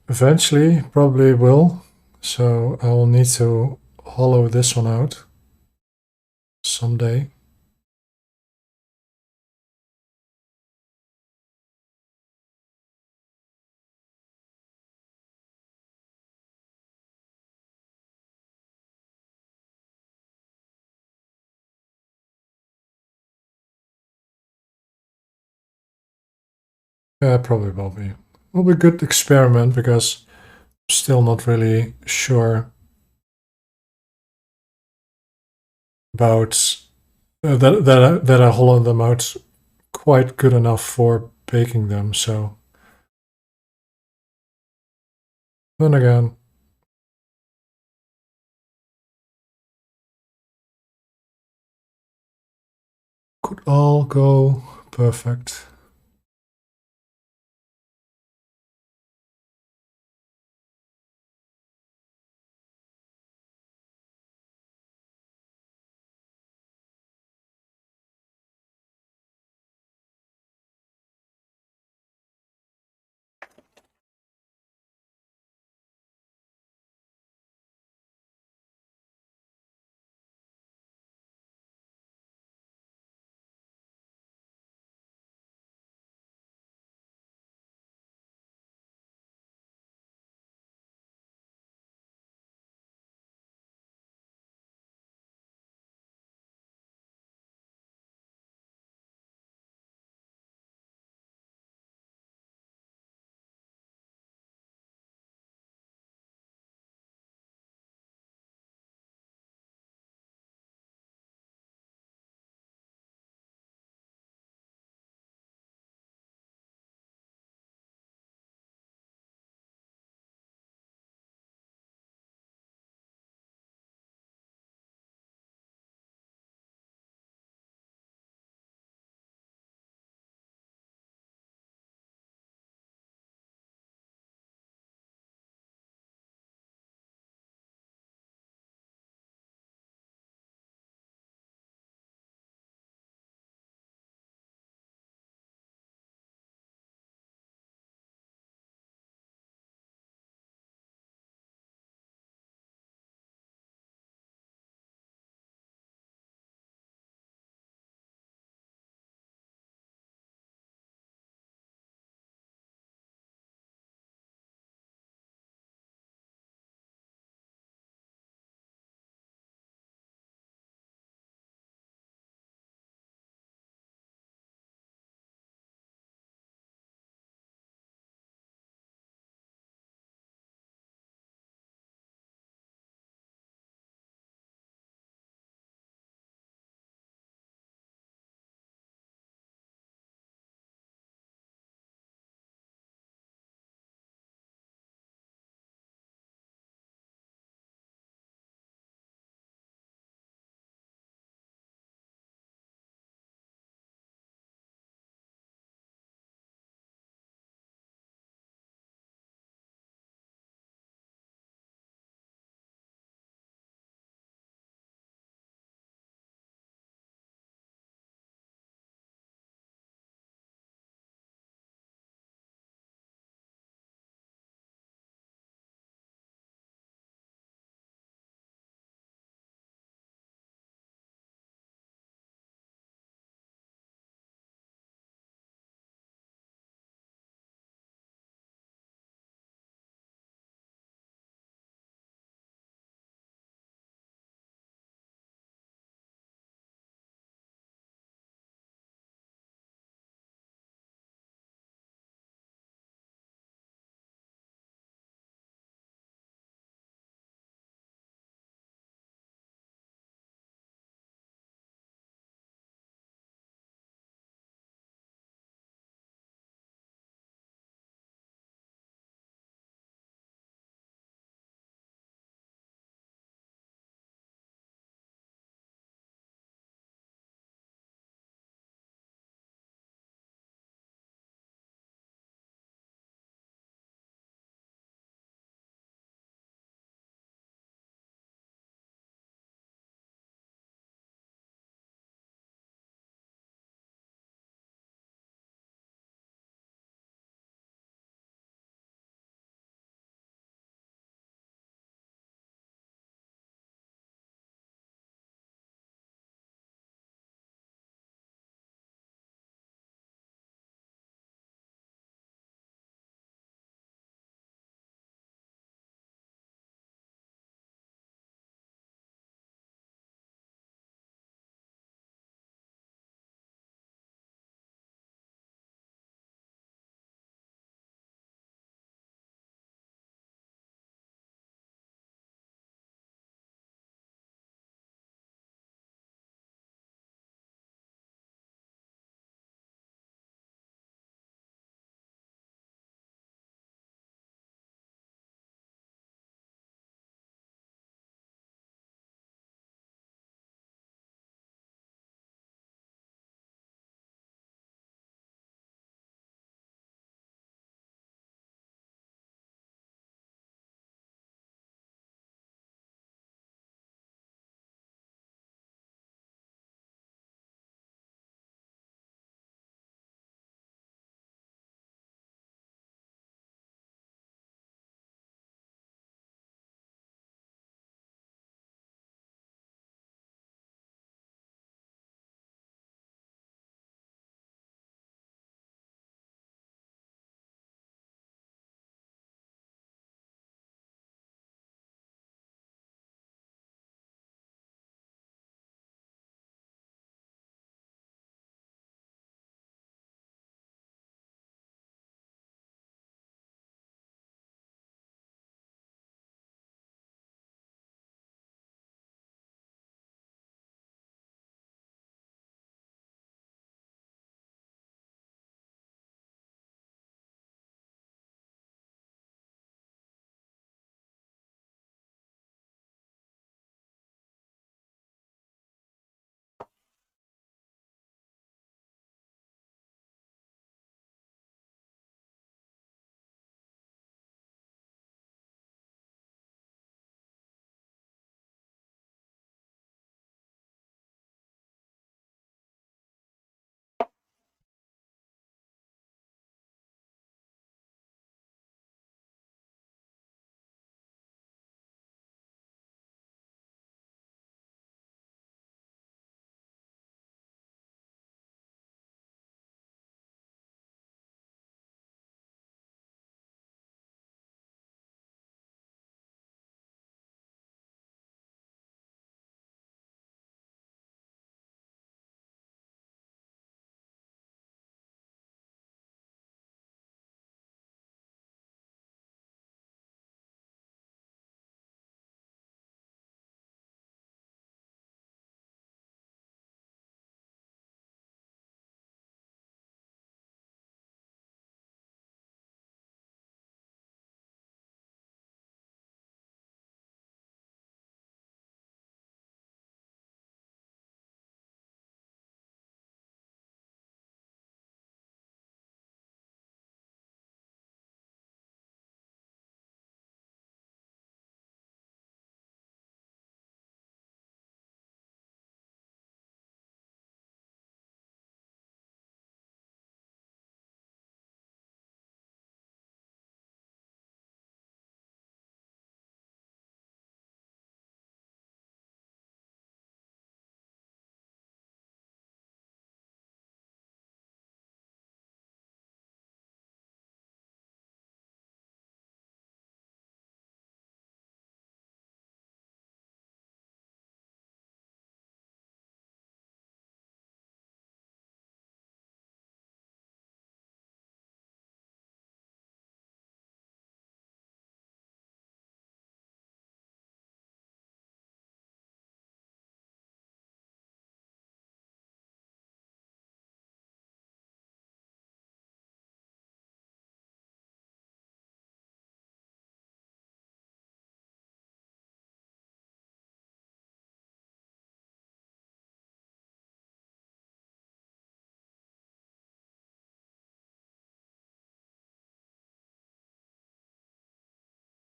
Eventually, probably will. So I will need to hollow this one out someday. Yeah, probably will be. Will be a good experiment because I'm still not really sure about that I hollow them out quite good enough for baking them. So then again, could all go perfect.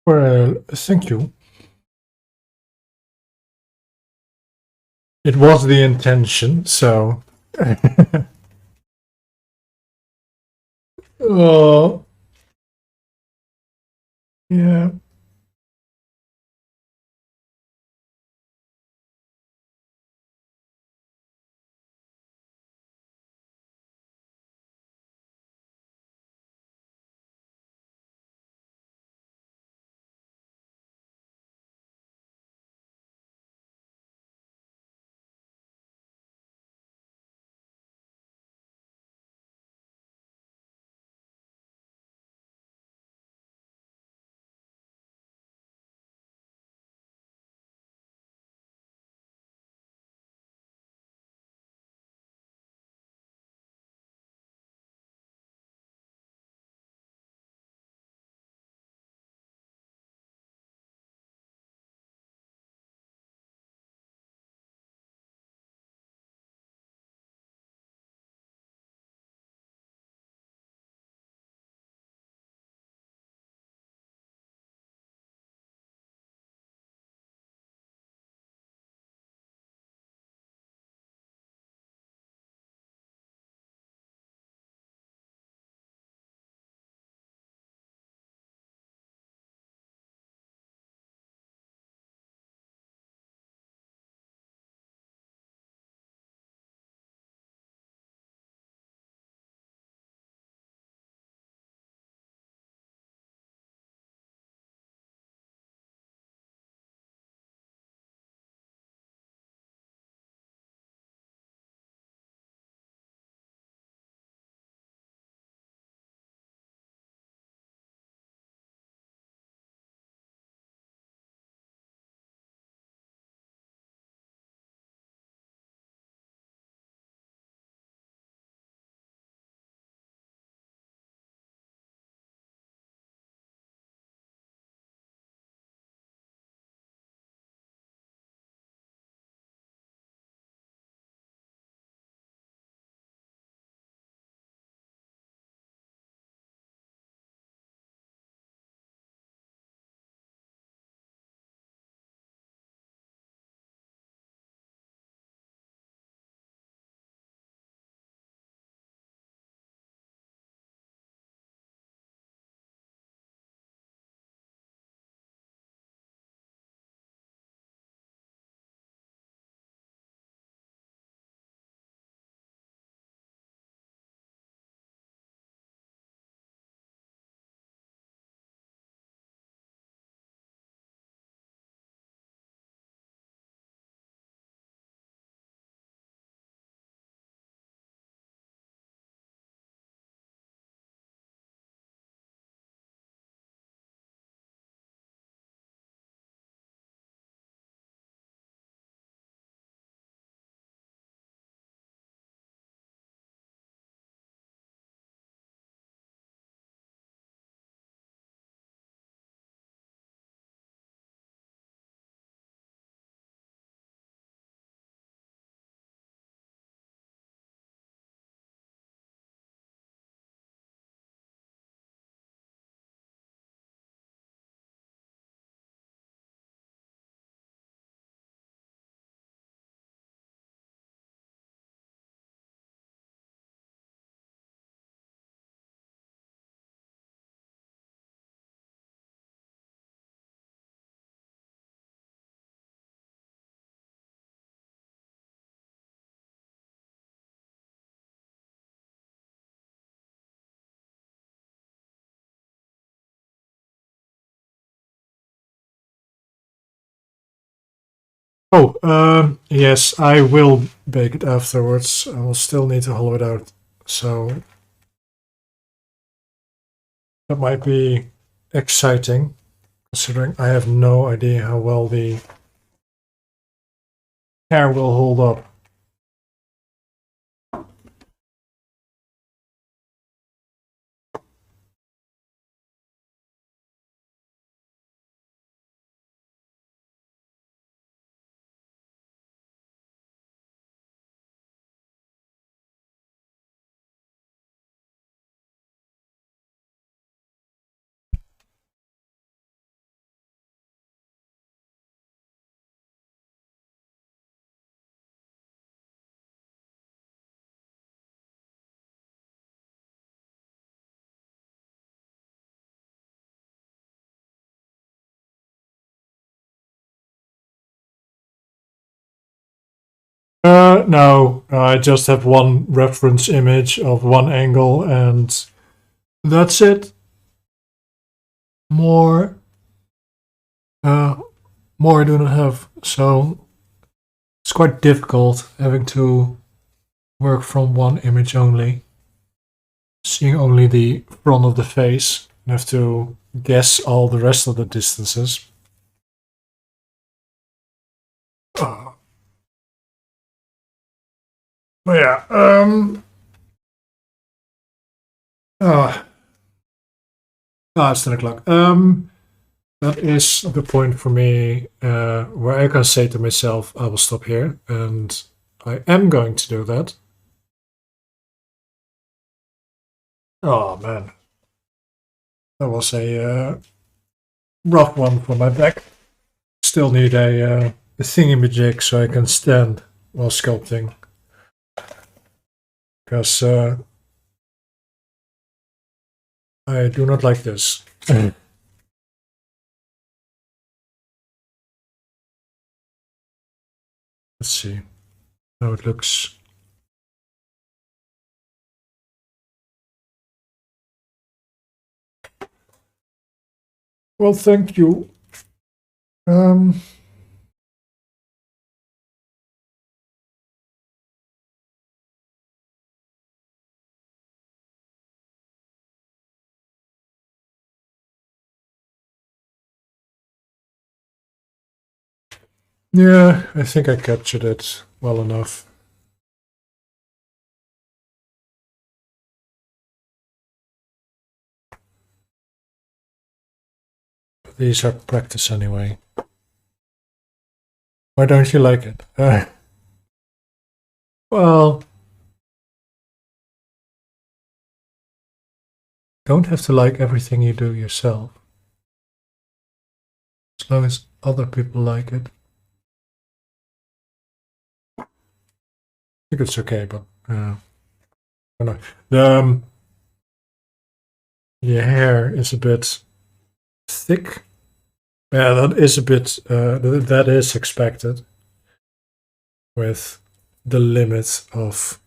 Well, thank you. It was the intention, so. Oh, yeah. Oh, yes, I will bake it afterwards. I will still need to hollow it out. So that might be exciting, considering I have no idea how well the hair will hold up. No, I just have one reference image of one angle, and that's it. More, uh, more I do not have. So it's quite difficult having to work from one image only, seeing only the front of the face, and have to guess all the rest of the distances. Uh, but yeah, uh, it's 10 o'clock. That is the point for me where I can say to myself, I will stop here, and I am going to do that. Oh man, that was a rough one for my back. Still need a thingy-majig so I can stand while sculpting, because I do not like this. Let's see how it looks. Well, thank you. Yeah, I think I captured it well enough. These are practice anyway. Why don't you like it? Well, don't have to like everything you do yourself. As long as other people like it. I think it's okay, but I don't know. The hair is a bit thick. Yeah, that is a bit, that is expected with the limit of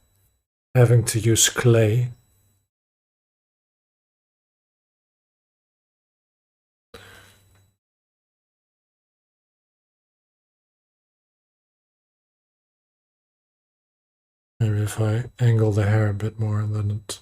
having to use clay. Maybe if I angle the hair a bit more, then it.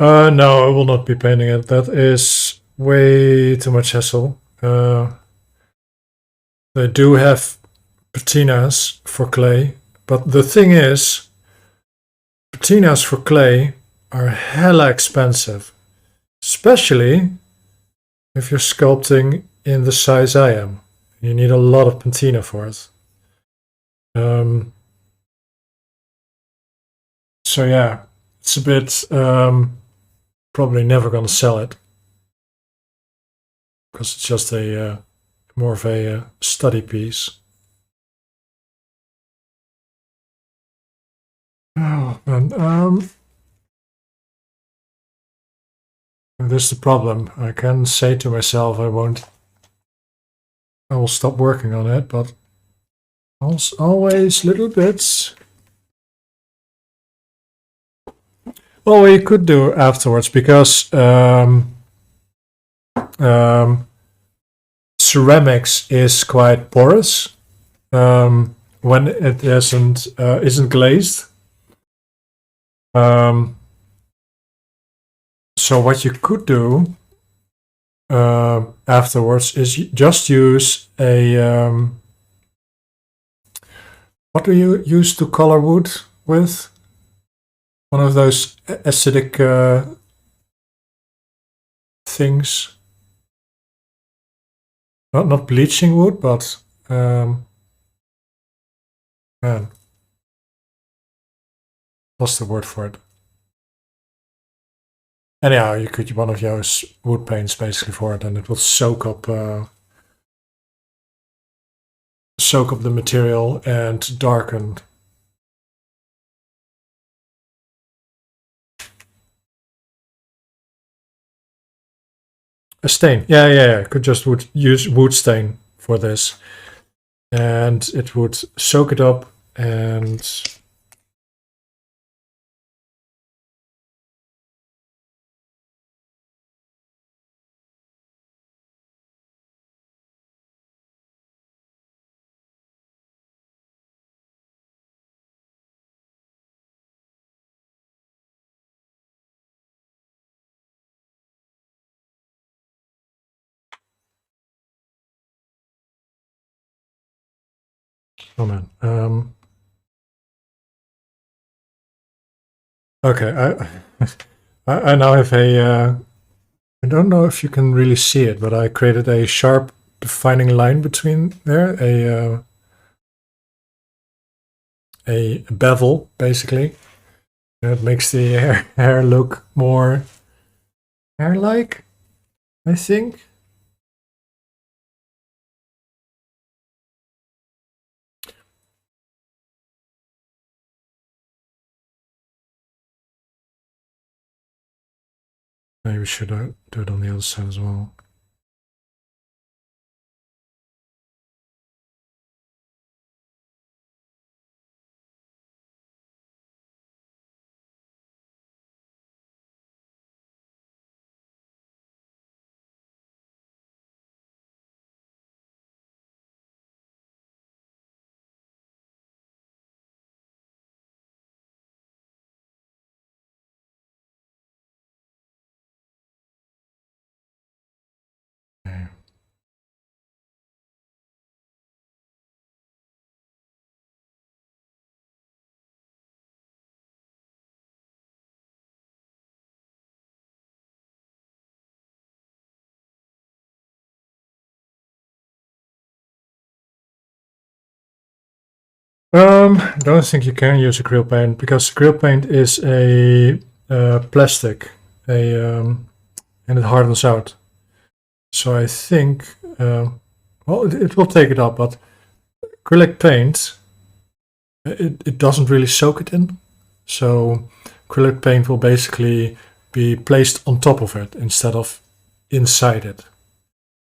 No, I will not be painting it. That is way too much hassle. They do have patinas for clay, but the thing is, patinas for clay are hella expensive, especially if you're sculpting in the size I am. You need a lot of patina for it. So yeah, it's a bit probably never gonna sell it because it's just a more of a study piece. Oh man, this is the problem. I can say to myself, I will stop working on it, but always little bits. Well, we could do afterwards because ceramics is quite porous when it isn't glazed. So what you could do afterwards is just use a what do you use to color wood with? One of those acidic things. Not bleaching wood, but man, what's the word for it? Anyhow, you could one of those wood paints basically for it, and it will soak up the material and darken. A stain, yeah. Could just use wood stain for this, and it would soak it up and. Oh man. Okay, I now have a. I don't know if you can really see it, but I created a sharp defining line between there, a bevel basically. It makes the hair look more hair-like, I think. Maybe we should do it on the other side as well. Okay. I don't think you can use acrylic paint because acrylic paint is a plastic, and it hardens out. So I think, well, it will take it up, but acrylic paint, it doesn't really soak it in. So acrylic paint will basically be placed on top of it instead of inside it.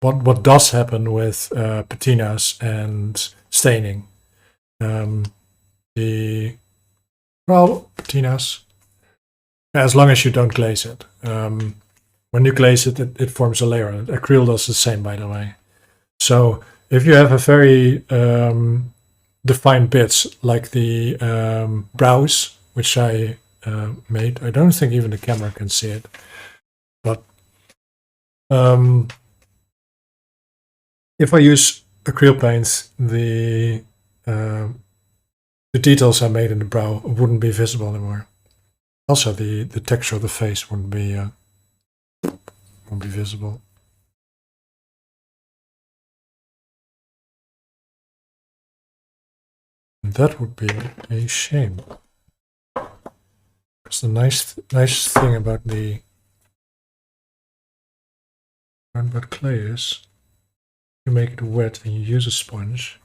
What does happen with patinas and staining? Patinas, as long as you don't glaze it. When you glaze it, it forms a layer. Acrylic does the same, by the way. So if you have a very defined bits like the brows, which I made, I don't think even the camera can see it, but if I use acrylic paint, the details I made in the brow wouldn't be visible anymore. Also, the texture of the face won't be visible. And that would be a shame. Because the nice thing about clay is, you make it wet and you use a sponge,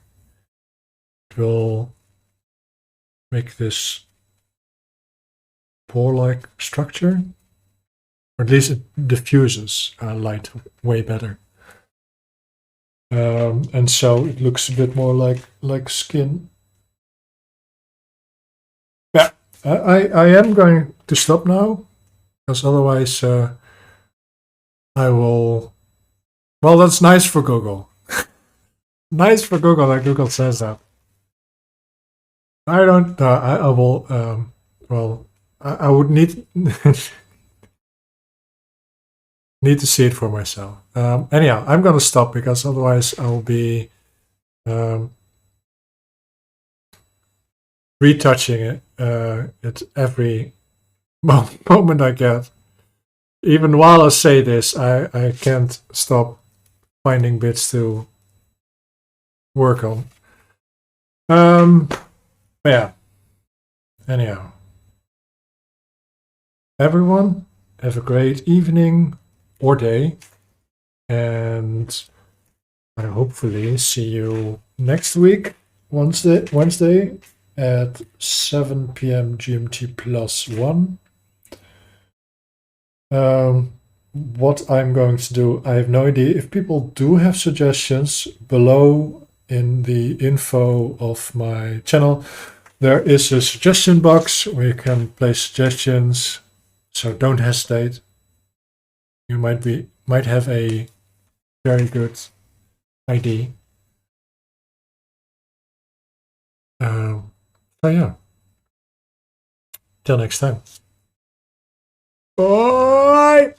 it will make this pore-like structure, or at least it diffuses light way better. And so it looks a bit more like skin. Yeah, I am going to stop now, because otherwise I will. Well, that's nice for Google. Nice for Google that Google says that. I don't. I will. Well, I would need need to see it for myself. Anyhow, I'm gonna stop because otherwise I'll be retouching it at every moment I get. Even while I say this, I can't stop finding bits to work on. Yeah. Anyhow, everyone, have a great evening or day, and I hopefully see you next week, Wednesday at 7 p.m. GMT plus 1. What I'm going to do, I have no idea. If people do have suggestions below in the info of my channel, there is a suggestion box where you can place suggestions. So don't hesitate. You might have a very good idea. So yeah. Till next time. Bye.